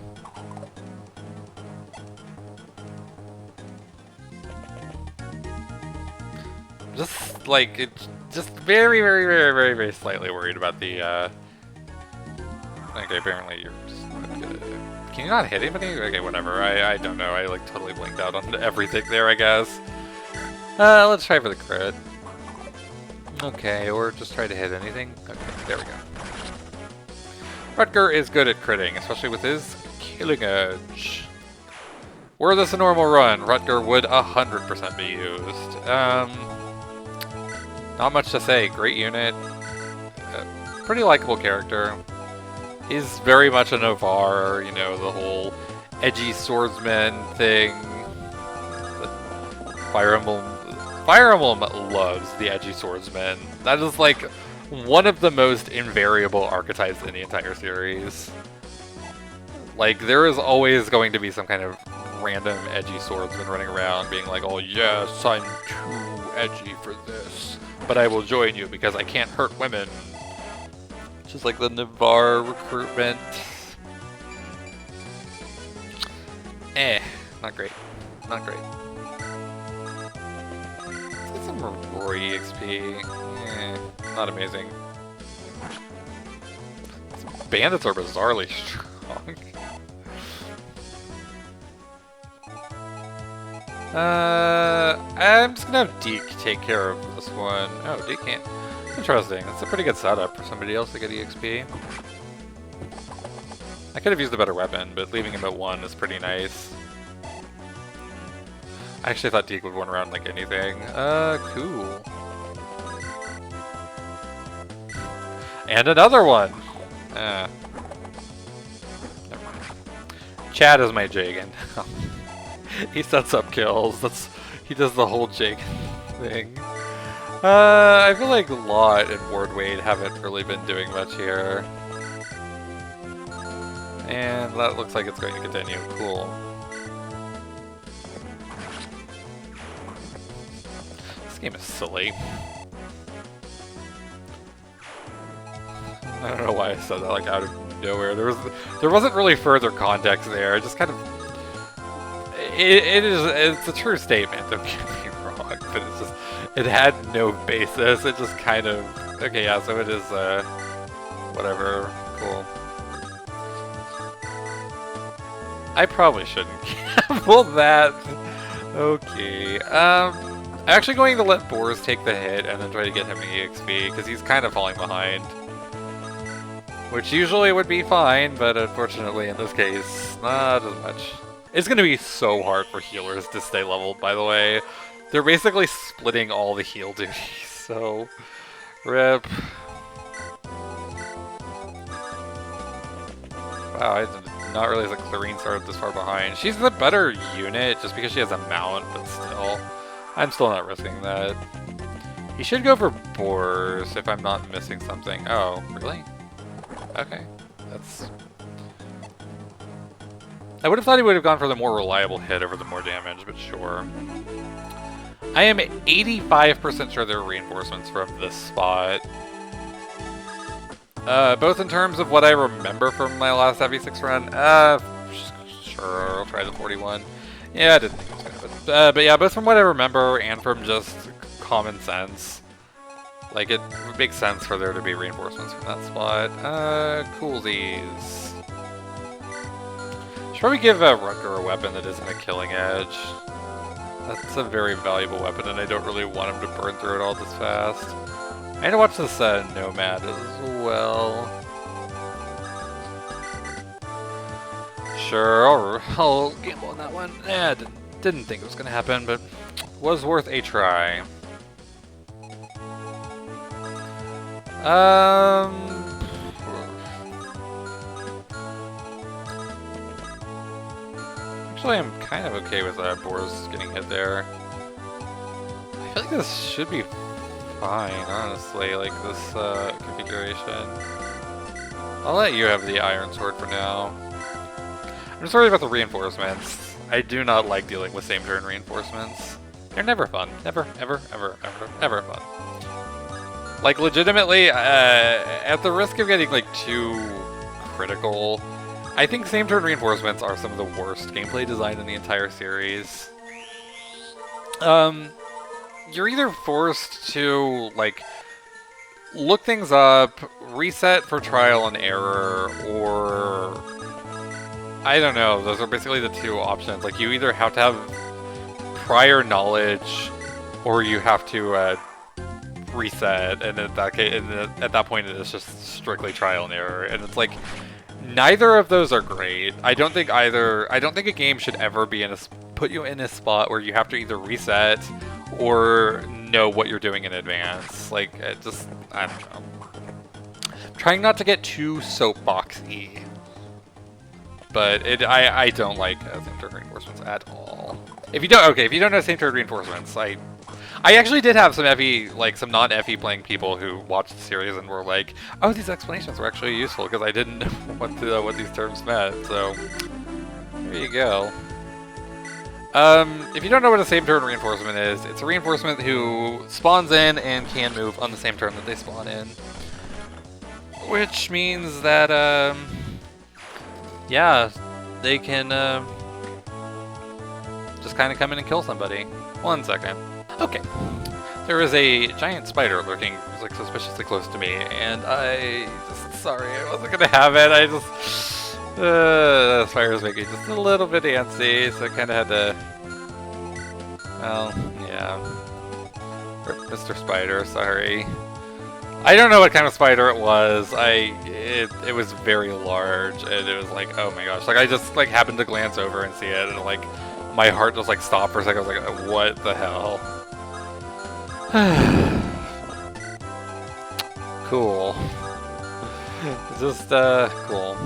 Just like it's just very slightly worried about the. Okay, apparently you're just not good. Can you not hit anybody? Okay, whatever. I don't know. I like totally blinked out on everything there, I guess. Let's try for the crit. Okay, or just try to hit anything. Okay, there we go. Rutger is good at critting, especially with his killing edge. Were this a normal run, Rutger would 100% be used. Not much to say. Great unit. Pretty likable character. He's very much a Navarre, you know, the whole edgy swordsman thing. Fire Emblem loves the edgy swordsman. That is like one of the most invariable archetypes in the entire series. Like, there is always going to be some kind of random edgy swordsman running around being like, oh yes, I'm too edgy for this, but I will join you because I can't hurt women. Just like the Navarre recruitment. Not great. Not great. Let's get some Rory XP. Not amazing. These bandits are bizarrely strong. I'm just gonna have Deke take care of this one. Oh, Deke can't. Interesting. That's a pretty good setup for somebody else to get EXP. I could have used a better weapon, but leaving him at 1 is pretty nice. I actually thought Deke would run around like anything. Cool. And another one! Never mind. Chad is my Jagan. He sets up kills. He does the whole Jagan thing. I feel like Lot and Ward Wade haven't really been doing much here. And that looks like it's going to continue. Cool. This game is silly. I don't know why I said that like out of nowhere. There wasn't really further context there. It just kind of it's a true statement, don't get me wrong, but it's just it had no basis. It just kind of okay, yeah, so it is whatever, cool. I probably shouldn't gamble that. Okay. I'm actually going to let Boris take the hit and then try to get him EXP because he's kind of falling behind. Which usually would be fine, but unfortunately in this case, not as much. It's going to be so hard for healers to stay leveled, by the way. They're basically splitting all the heal duties, so... RIP. Wow, I did not realize that Clarine started this far behind. She's the better unit, just because she has a mount, but still. I'm still not risking that. He should go for Boars, if I'm not missing something. Oh, really? Okay, that's... I would have thought he would have gone for the more reliable hit over the more damage, but sure. I am 85% sure there are reinforcements from this spot. Both in terms of what I remember from my last FE6 run. Sure, I'll try the 41. Yeah, I didn't think it was gonna happen. But yeah, both from what I remember and from just common sense. Like, it makes sense for there to be reinforcements from that spot. Coolsies. Should probably give Rutger a weapon that isn't a killing edge. That's a very valuable weapon, and I don't really want him to burn through it all this fast. I need to watch this Nomad as well. Sure, I'll gamble on that one. Didn't think it was gonna happen, but was worth a try. Actually, I'm kind of okay with Boars getting hit there. I feel like this should be fine, honestly, like this configuration. I'll let you have the Iron Sword for now. I'm just worried about the reinforcements. I do not like dealing with same turn reinforcements. They're never fun. Never, ever, ever, ever, ever fun. Like, legitimately, at the risk of getting, like, too critical, I think same turn reinforcements are some of the worst gameplay design in the entire series. You're either forced to, like, look things up, reset for trial and error, or... I don't know, those are basically the two options. Like, you either have to have prior knowledge, or you have to, reset, and at that case, at that point it is just strictly trial and error, and it's like, neither of those are great. I don't think a game should ever be put you in a spot where you have to either reset or know what you're doing in advance. Like, I don't know. I'm trying not to get too soapboxy, but I don't like same turn reinforcements at all. If you don't know same turn reinforcements, I actually did have some FE, like some non-FE playing people who watched the series and were like, "Oh, these explanations were actually useful because I didn't know what these terms meant." So there you go. If you don't know what a same turn reinforcement is, it's a reinforcement who spawns in and can move on the same turn that they spawn in, which means that yeah, they can just kind of come in and kill somebody. 1 second. Okay, there is a giant spider lurking like suspiciously close to me, and sorry, I wasn't gonna have it. The spider's making just a little bit antsy, so I kind of had to. Well, yeah, Mr. Spider, sorry. I don't know what kind of spider it was. It was very large, and it was like, oh my gosh! Like I just like happened to glance over and see it, and like my heart just like stopped for a second. I was like, what the hell? Cool. Just, cool.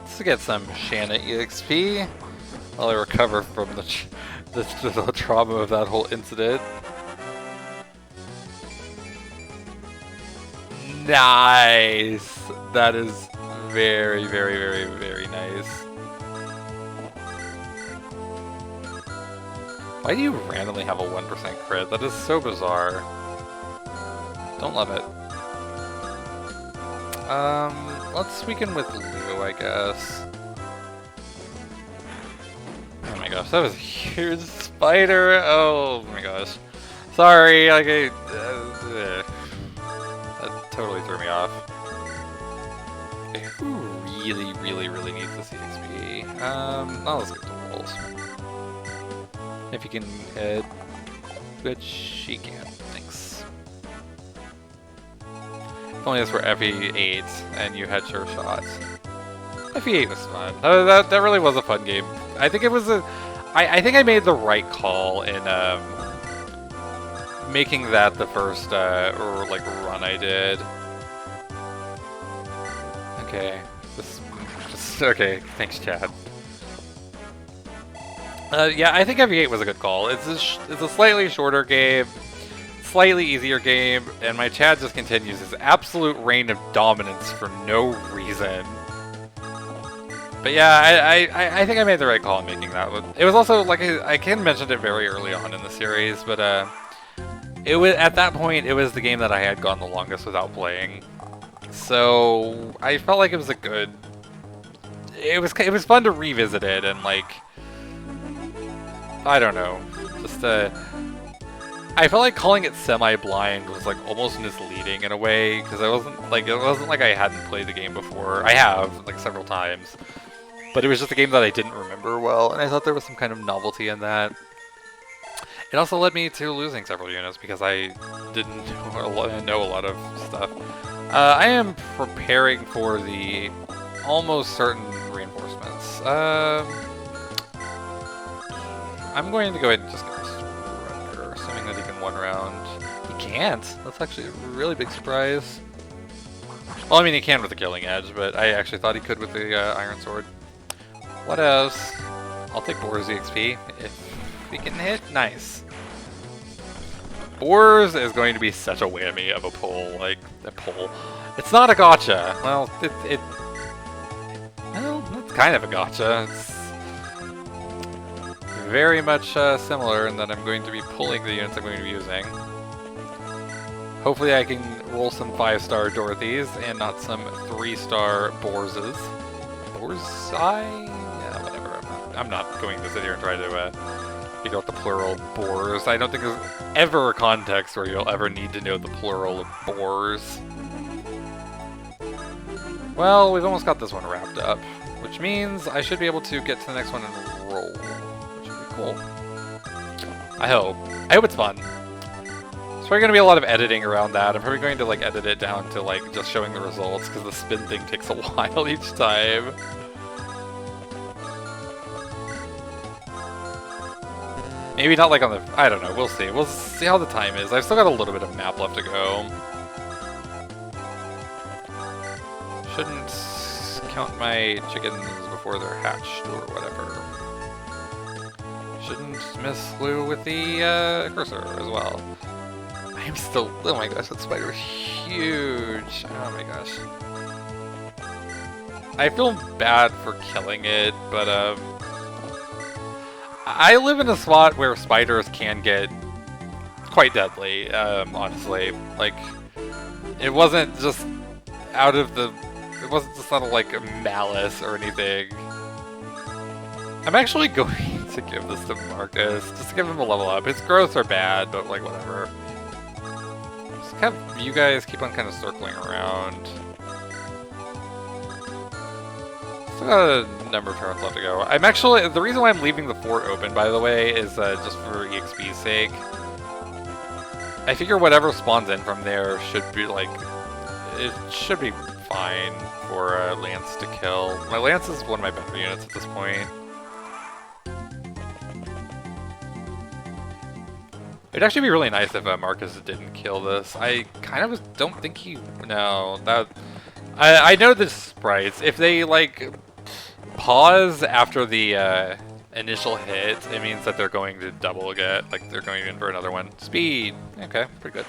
Let's get some Shanna EXP while I recover from the trauma of that whole incident. Nice! That is very, very, very, very nice. Why do you randomly have a 1% crit? That is so bizarre. Don't love it. Let's weaken with Lou, I guess. Oh my gosh, that was a huge spider! Oh my gosh. Sorry, like that totally threw me off. Okay, who really, really, really needs the CXP? Now let's get the rolls. If you can hit, which she can. Thanks. If only this were FE8 and you had sure shots. FE8 was fun. That really was a fun game. I think it was I think I made the right call in making that the first like run I did. Okay. Just okay. Thanks, Chad. Yeah, I think FE8 was a good call. It's a slightly shorter game, slightly easier game, and my Chad just continues his absolute reign of dominance for no reason. But yeah, I think I made the right call in making that one. It was also, like, I can mentioned it very early on in the series, but it was at that point, it was the game that I had gone the longest without playing. So I felt like it was a good... It was fun to revisit it and, like... I don't know, just I felt like calling it semi-blind was like almost misleading in a way, because it wasn't like I hadn't played the game before. I have, like, several times, but it was just a game that I didn't remember well, and I thought there was some kind of novelty in that. It also led me to losing several units because I didn't know a lot of stuff. I am preparing for the almost certain reinforcements. I'm going to go ahead and just get Surrender, assuming that he can one round. He can't! That's actually a really big surprise. Well, I mean, he can with the Killing Edge, but I actually thought he could with the Iron Sword. What else? I'll take Boar's EXP if he can hit. Nice. Boar's is going to be such a whammy of a pull, like, a pull. It's not a gotcha! Well, well, it's kind of a gotcha. It's very much similar in that I'm going to be pulling the units I'm going to be using. Hopefully I can roll some 5-star Dorothys and not some 3-star Borses. Borzai? Yeah, whatever. I'm not going to sit here and try to figure out the plural boars. I don't think there's ever a context where you'll ever need to know the plural of boars. Well, we've almost got this one wrapped up, which means I should be able to get to the next one and roll, which would be cool. I hope. I hope it's fun. There's probably going to be a lot of editing around that. I'm probably going to like edit it down to like just showing the results because the spin thing takes a while each time. Maybe not like on the... I don't know, we'll see. We'll see how the time is. I've still got a little bit of map left to go. Shouldn't count my chickens before they're hatched or whatever. Shouldn't miss Lou with the cursor as well. I am still... Oh my gosh, that spider is huge. Oh my gosh. I feel bad for killing it, but I live in a spot where spiders can get quite deadly, honestly. Like, it wasn't just out of the... It wasn't just out of, like, malice or anything. I'm actually going to give this to Marcus, just to give him a level up. His growths are bad, but, like, whatever. Just have you guys keep on kind of circling around. Still got a number of turns left to go. I'm actually... The reason why I'm leaving the fort open, by the way, is just for EXP's sake. I figure whatever spawns in from there should be, like... It should be fine for Lance to kill. My Lance is one of my better units at this point. It'd actually be really nice if Marcus didn't kill this. I kind of don't think he... No, that... I know the sprites. If they, like, pause after the initial hit, it means that they're going to double again. Like, they're going in for another one. Speed! Okay, pretty good.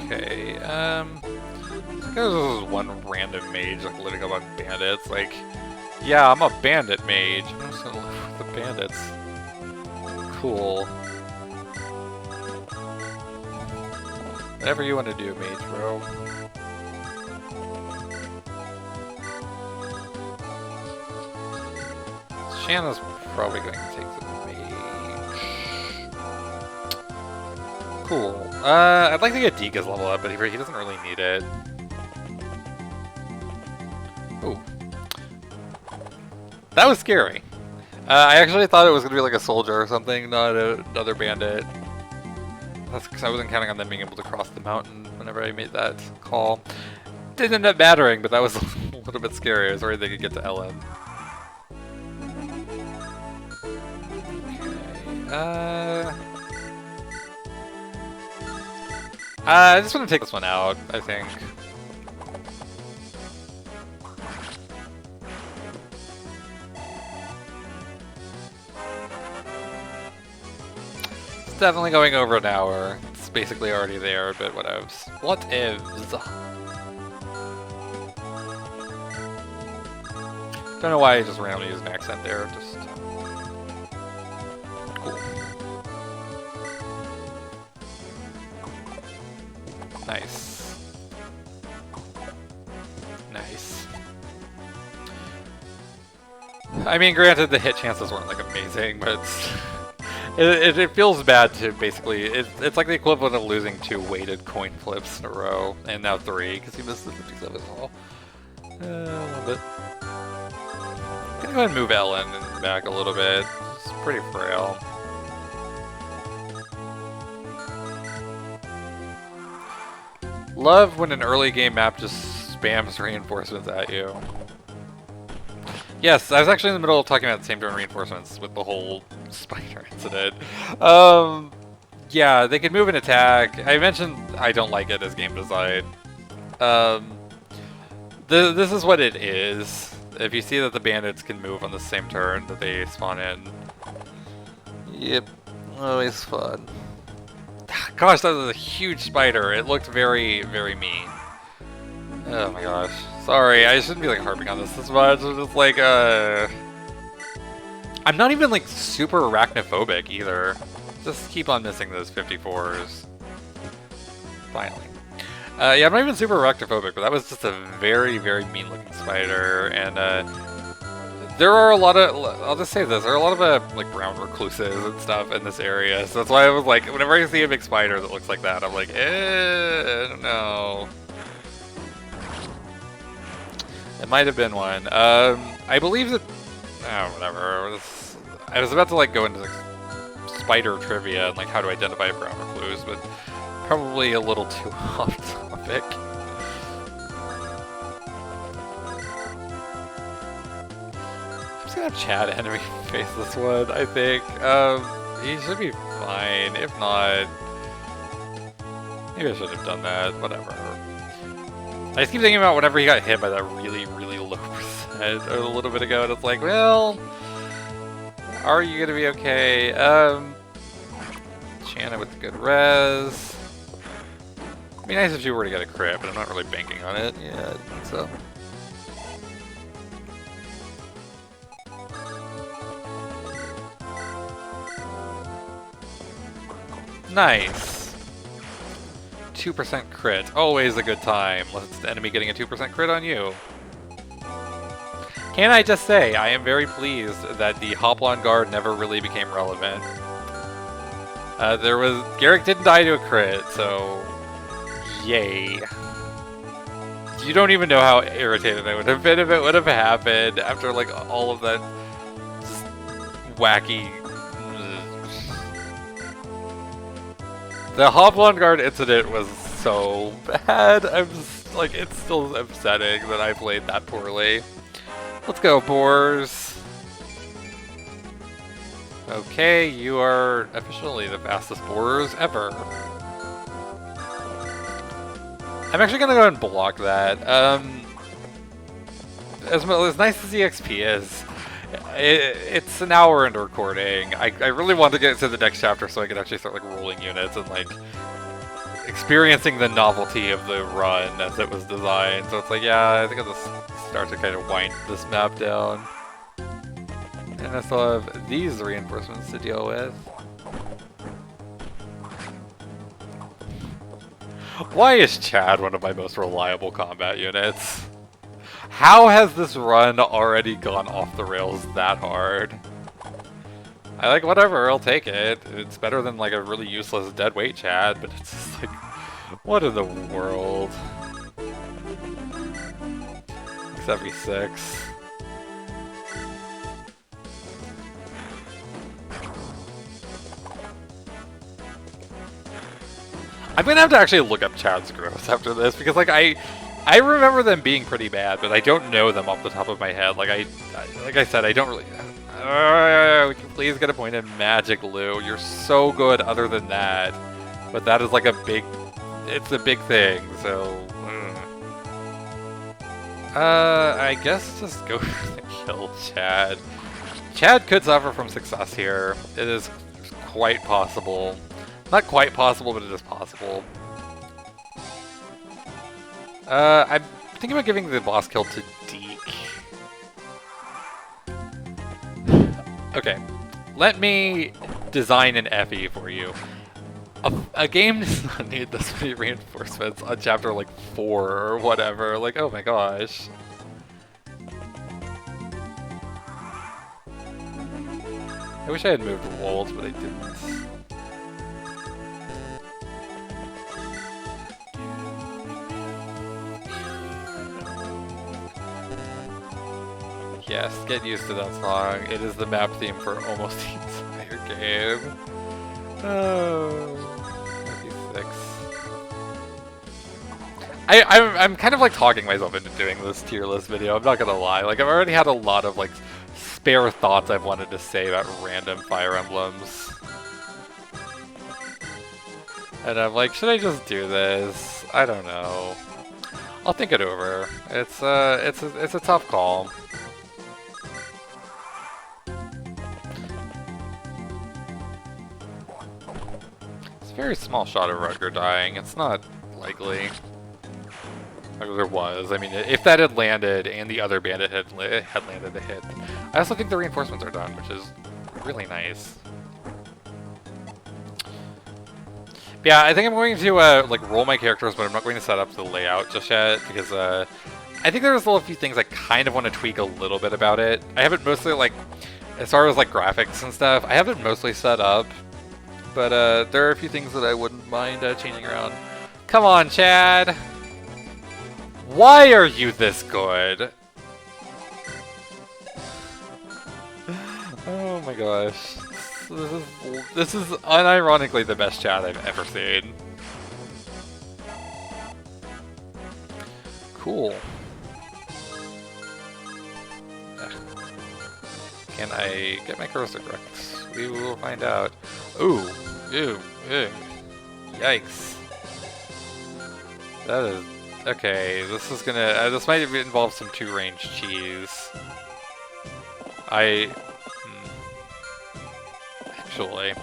Okay, I think there's one random mage, like, living among bandits. Like, yeah, I'm a bandit mage. I'm just gonna live with the bandits. Cool. Whatever you want to do, mage bro. Shanna's probably going to take the mage. Cool. I'd like to get Dika's level up, but he doesn't really need it. Ooh. That was scary. I actually thought it was going to be like a soldier or something, not another bandit. That's because I wasn't counting on them being able to cross the mountain whenever I made that call. Didn't end up mattering, but that was a little bit scary. I was worried they could get to Ellen. Okay, I just want to take this one out, I think. It's definitely going over an hour. It's basically already there, but whatevs. Whatevs. Don't know why I just randomly used an accent there, just... Cool. Nice. Nice. I mean, granted, the hit chances weren't, like, amazing, but it feels bad to basically... It's like the equivalent of losing 2 weighted coin flips in a row, and now 3, because he missed the 57 as well. A little bit. I'm gonna go ahead and move Ellen back a little bit. It's pretty frail. Love when an early game map just spams reinforcements at you. Yes, I was actually in the middle of talking about the same turn reinforcements with the whole spider incident. Yeah, they can move and attack. I mentioned I don't like it as game design. This is what it is. If you see that the bandits can move on the same turn that they spawn in. Yep, always fun. Gosh, that was a huge spider. It looked very, very mean. Oh my gosh. Sorry, I shouldn't be like harping on this much. I'm just like, I'm not even like super arachnophobic either. Just keep on missing those 54s. Finally. Yeah, I'm not even super arachnophobic, but that was just a very, very mean-looking spider, and there are a lot of, I'll just say this, there are a lot of like brown recluses and stuff in this area, so that's why I was like, whenever I see a big spider that looks like that, I'm like, I don't know. It might have been one. I believe that, oh, whatever. I was about to like go into like, spider trivia and like how to identify a brown recluse, but probably a little too off topic. I'm just gonna have Chad enemy face this one, I think. He should be fine. If not, maybe I should have done that. Whatever. I just keep thinking about whenever he got hit by that really, really low percent a little bit ago, and it's like, well, are you gonna be okay? Shanna with the good res. It'd be nice if you were to get a crit, but I'm not really banking on it. Yeah, I think so. Nice. 2% crit. Always a good time. Unless it's the enemy getting a 2% crit on you. Can I just say, I am very pleased that the Hoplon guard never really became relevant. Garrick didn't die to a crit, so yay. You don't even know how irritated I would have been if it would have happened after like all of that just wacky. The Hoplon guard incident was so bad. I'm just, like, it's still upsetting that I played that poorly. Let's go, Boars. Okay, you are officially the fastest Boars ever. I'm actually gonna go ahead and block that. As nice as EXP is, it's an hour into recording. I really want to get to the next chapter so I can actually start like rolling units and like experiencing the novelty of the run as it was designed. So it's like, yeah, I think I'll just start to kind of wind this map down. And I still have these reinforcements to deal with. Why is Chad one of my most reliable combat units? How has this run already gone off the rails that hard? I like whatever, I'll take it. It's better than like a really useless dead weight Chad, but it's just like, what in the world? 76. I'm gonna have to actually look up Chad's growth after this, because like I remember them being pretty bad, but I don't know them off the top of my head. Like I said, I don't really. We can please get a point in Magic, Lou. You're so good. Other than that, but that is like a big. It's a big thing. So, I guess just go for the kill, Chad. Chad could suffer from success here. It is quite possible. Not quite possible, but it is possible. I'm thinking about giving the boss kill to Deke. Okay, let me design an FE for you. A game does not need this many reinforcements on chapter like 4 or whatever. Like, oh my gosh. I wish I had moved Wolves, but I didn't. Yes, get used to that song. It is the map theme for almost the entire game. Oh, 56. I'm kind of like talking myself into doing this tier list video. I'm not gonna lie. Like I've already had a lot of like spare thoughts I've wanted to say about random Fire Emblems, and I'm like, should I just do this? I don't know. I'll think it over. It's a tough call. Very small shot of Rutger dying. It's not likely. There was. I mean, if that had landed and the other bandit had landed a hit. I also think the reinforcements are done, which is really nice. Yeah, I think I'm going to like roll my characters, but I'm not going to set up the layout just yet because I think there's still a few things I kind of want to tweak a little bit about it. I have it mostly like, as far as like graphics and stuff, I have it mostly set up, but there are a few things that I wouldn't mind changing around. Come on, Chad! Why are you this good? Oh my gosh. This is unironically the best Chad I've ever seen. Cool. Can I get my cursor correct? We will find out. Ooh. Ew. Ew. Yikes. That is... Okay, this is gonna... this might involve some two-range cheese. Actually...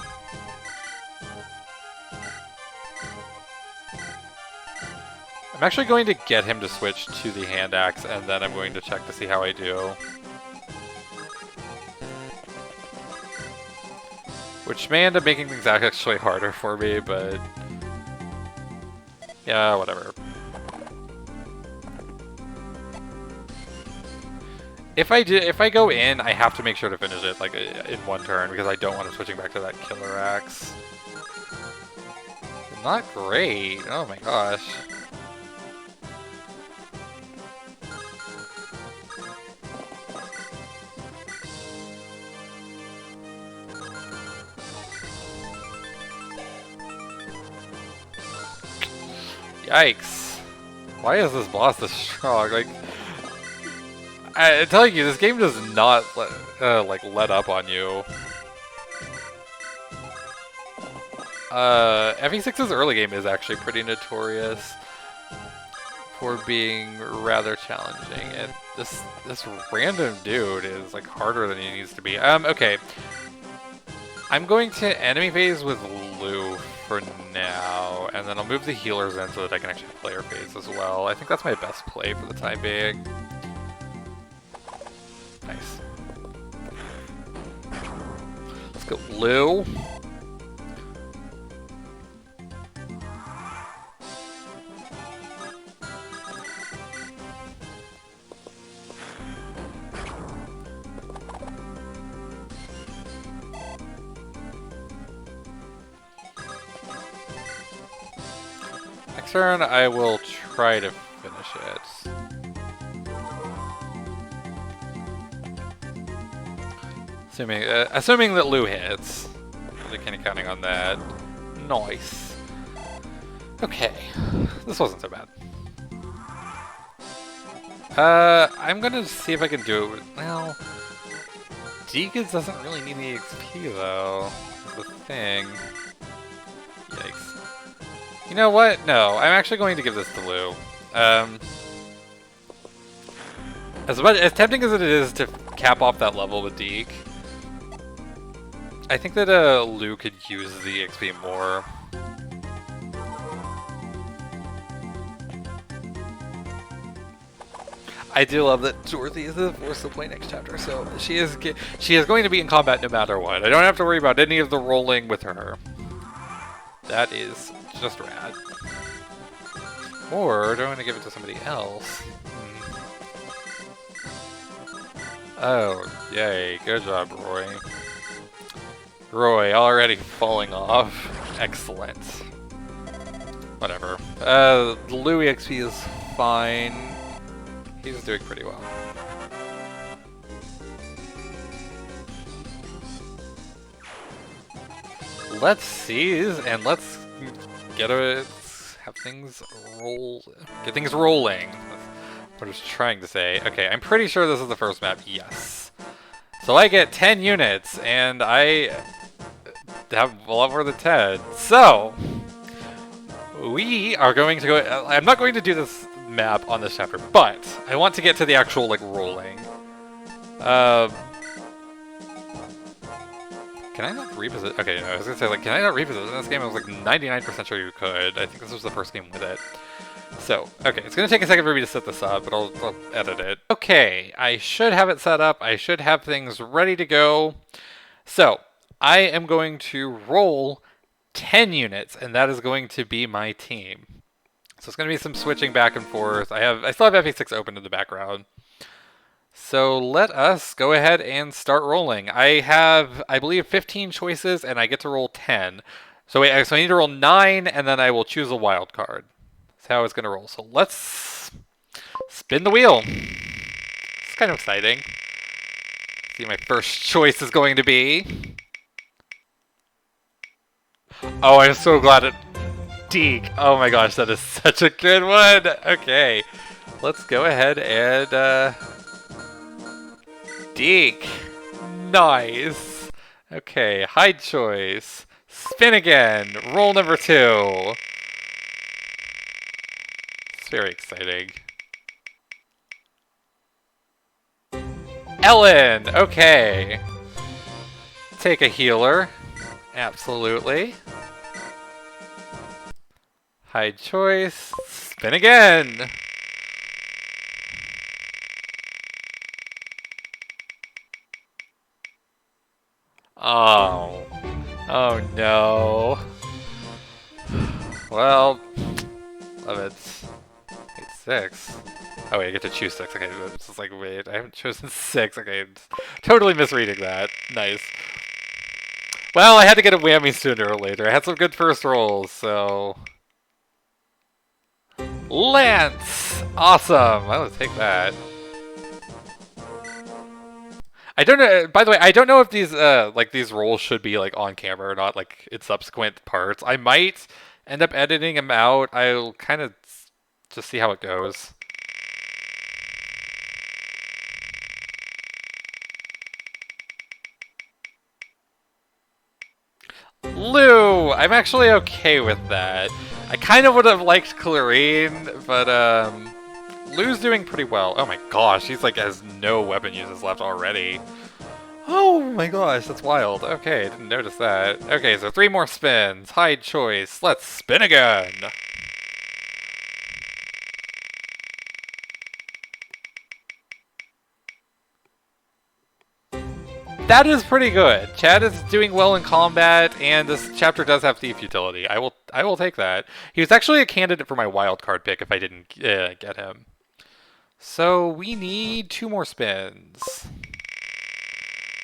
I'm actually going to get him to switch to the hand axe, and then I'm going to check to see how I do. Which may end up making things actually harder for me, but... yeah, whatever. If I go in, I have to make sure to finish it like in one turn because I don't want him switching back to that killer axe. Not great. Oh my gosh. Yikes. Why is this boss this strong? Like, I'm telling you, this game does not let up on you. FE6's early game is actually pretty notorious for being rather challenging, and this random dude is like harder than he needs to be. Okay. I'm going to enemy phase with Lou for now, and then I'll move the healers in so that I can actually player phase as well. I think that's my best play for the time being. Nice. Let's go Lou. Next turn, I will try to finish it. Assuming that Lou hits. Really kind of counting on that. Nice. Okay. This wasn't so bad. I'm gonna see if I can do it. Well, Deacons doesn't really need the XP though. That's the thing. Yikes. You know what? No, I'm actually going to give this to Lou. As tempting as it is to cap off that level with Deke, I think that Lou could use the XP more. I do love that Dorothy is the force to play next chapter, so she is going to be in combat no matter what. I don't have to worry about any of the rolling with her. That is just rad. Or do I want to give it to somebody else? Oh, yay. Good job, Roy. Roy, already falling off. Excellent. Whatever. The Louis XP is fine. He's doing pretty well. Let's seize and let's have things roll. Get things rolling. That's what I was trying to say. Okay, I'm pretty sure this is the first map. Yes. So I get 10 units, and I have a lot more than 10. So we are going to go. I'm not going to do this map on this chapter, but I want to get to the actual like rolling. Can I not revisit? Okay, no, I was gonna say, like, can I not revisit in this game? I was like 99% sure you could. I think this was the first game with it. So, okay, it's going to take a second for me to set this up, but I'll edit it. Okay, I should have it set up. I should have things ready to go. So, I am going to roll 10 units, and that is going to be my team. So it's going to be some switching back and forth. I still have FA6 open in the background. So let us go ahead and start rolling. I have, I believe, 15 choices, and I get to roll 10. So wait, so I need to roll 9, and then I will choose a wild card. That's how it's going to roll. So let's spin the wheel. It's kind of exciting. See, my first choice is going to be... Oh, I'm so glad it... Deke. Oh my gosh, that is such a good one. Okay, let's go ahead and... Deke. Nice. Okay, hide choice. Spin again. Roll number 2. It's very exciting. Ellen. Okay. Take a healer. Absolutely. Hide choice. Spin again. Oh. Oh no. Well, love it. 6. Oh wait, I get to choose 6. Okay, it's just like, wait, I haven't chosen 6. Okay, totally misreading that. Nice. Well, I had to get a whammy sooner or later. I had some good first rolls, so... Lance! Awesome! I will take that. I don't know, by the way, I don't know if these, these rolls should be, on camera or not, in subsequent parts. I might end up editing them out. I'll kind of just see how it goes. Lou! I'm actually okay with that. I kind of would have liked Clarine, but, Lou's doing pretty well. Oh my gosh, he's has no weapon uses left already. Oh my gosh, that's wild. Okay, didn't notice that. Okay, so 3 more spins. Hide choice. Let's spin again. That is pretty good. Chad is doing well in combat, and this chapter does have thief utility. I will take that. He was actually a candidate for my wildcard pick if I didn't get him. So we need 2 more spins.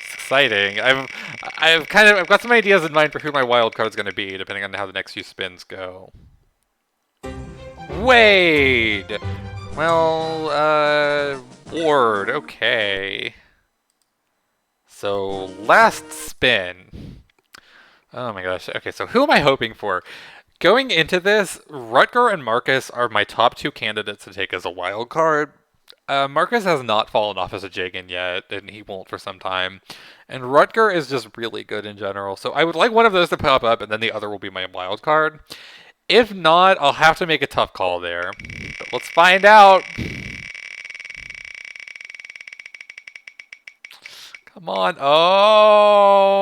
It's exciting. I've got some ideas in mind for who my wildcard's going to be, depending on how the next few spins go. Wade. Well, Ward. Okay. So, last spin. Oh my gosh. Okay, so who am I hoping for? Going into this, Rutger and Marcus are my top 2 candidates to take as a wild card. Marcus has not fallen off as a Jagan yet, and he won't for some time. And Rutger is just really good in general, so I would like one of those to pop up, and then the other will be my wild card. If not, I'll have to make a tough call there. But let's find out. Come on. Oh,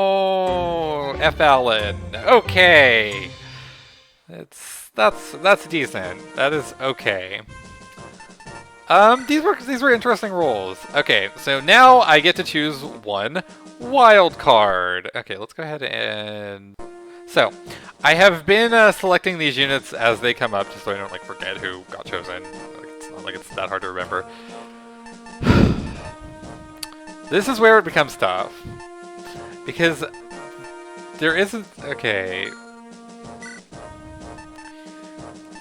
F. Allen. Okay. That's decent. That is okay. These were interesting rolls. Okay, so now I get to choose one wild card. Okay, let's go ahead and... So, I have been selecting these units as they come up, just so I don't forget who got chosen. It's not like it's that hard to remember. This is where it becomes tough. Because there isn't... Okay.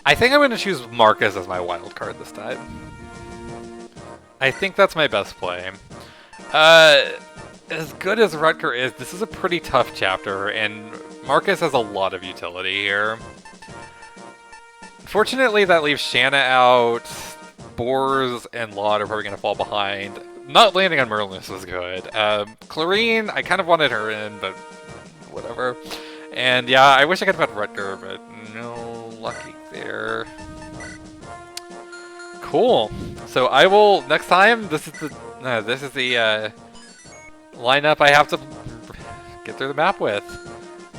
I think I'm going to choose Marcus as my wild card this time. I think that's my best play. As good as Rutger is, this is a pretty tough chapter, and Marcus has a lot of utility here. Unfortunately, that leaves Shanna out. Boars and Lot are probably going to fall behind. Not landing on Merlinus was good. Clarine, I kind of wanted her in, but whatever. And yeah, I wish I could have had Rutger, but no lucky there. Cool. So I will next time. This is the lineup I have to get through the map with.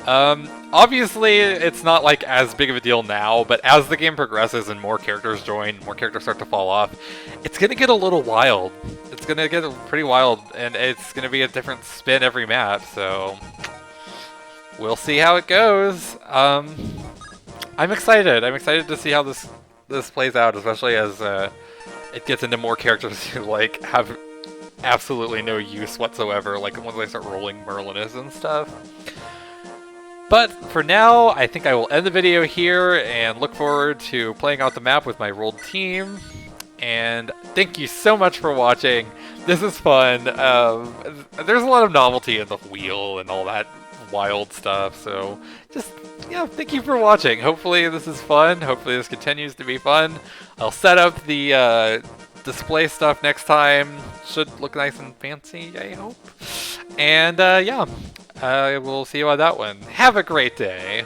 Obviously, it's not like as big of a deal now, but as the game progresses and more characters join, more characters start to fall off, it's gonna get a little wild. It's gonna get pretty wild, and it's gonna be a different spin every map, so we'll see how it goes. I'm excited. I'm excited to see how this plays out, especially as it gets into more characters who like have absolutely no use whatsoever, like once I start rolling Merlinus and stuff. But for now, I think I will end the video here and look forward to playing out the map with my rolled team. And thank you so much for watching. This is fun. There's a lot of novelty in the wheel and all that wild stuff. So just, yeah, thank you for watching. Hopefully this is fun. Hopefully this continues to be fun. I'll set up the display stuff next time. Should look nice and fancy, I hope. And yeah. We'll see you on that one. Have a great day.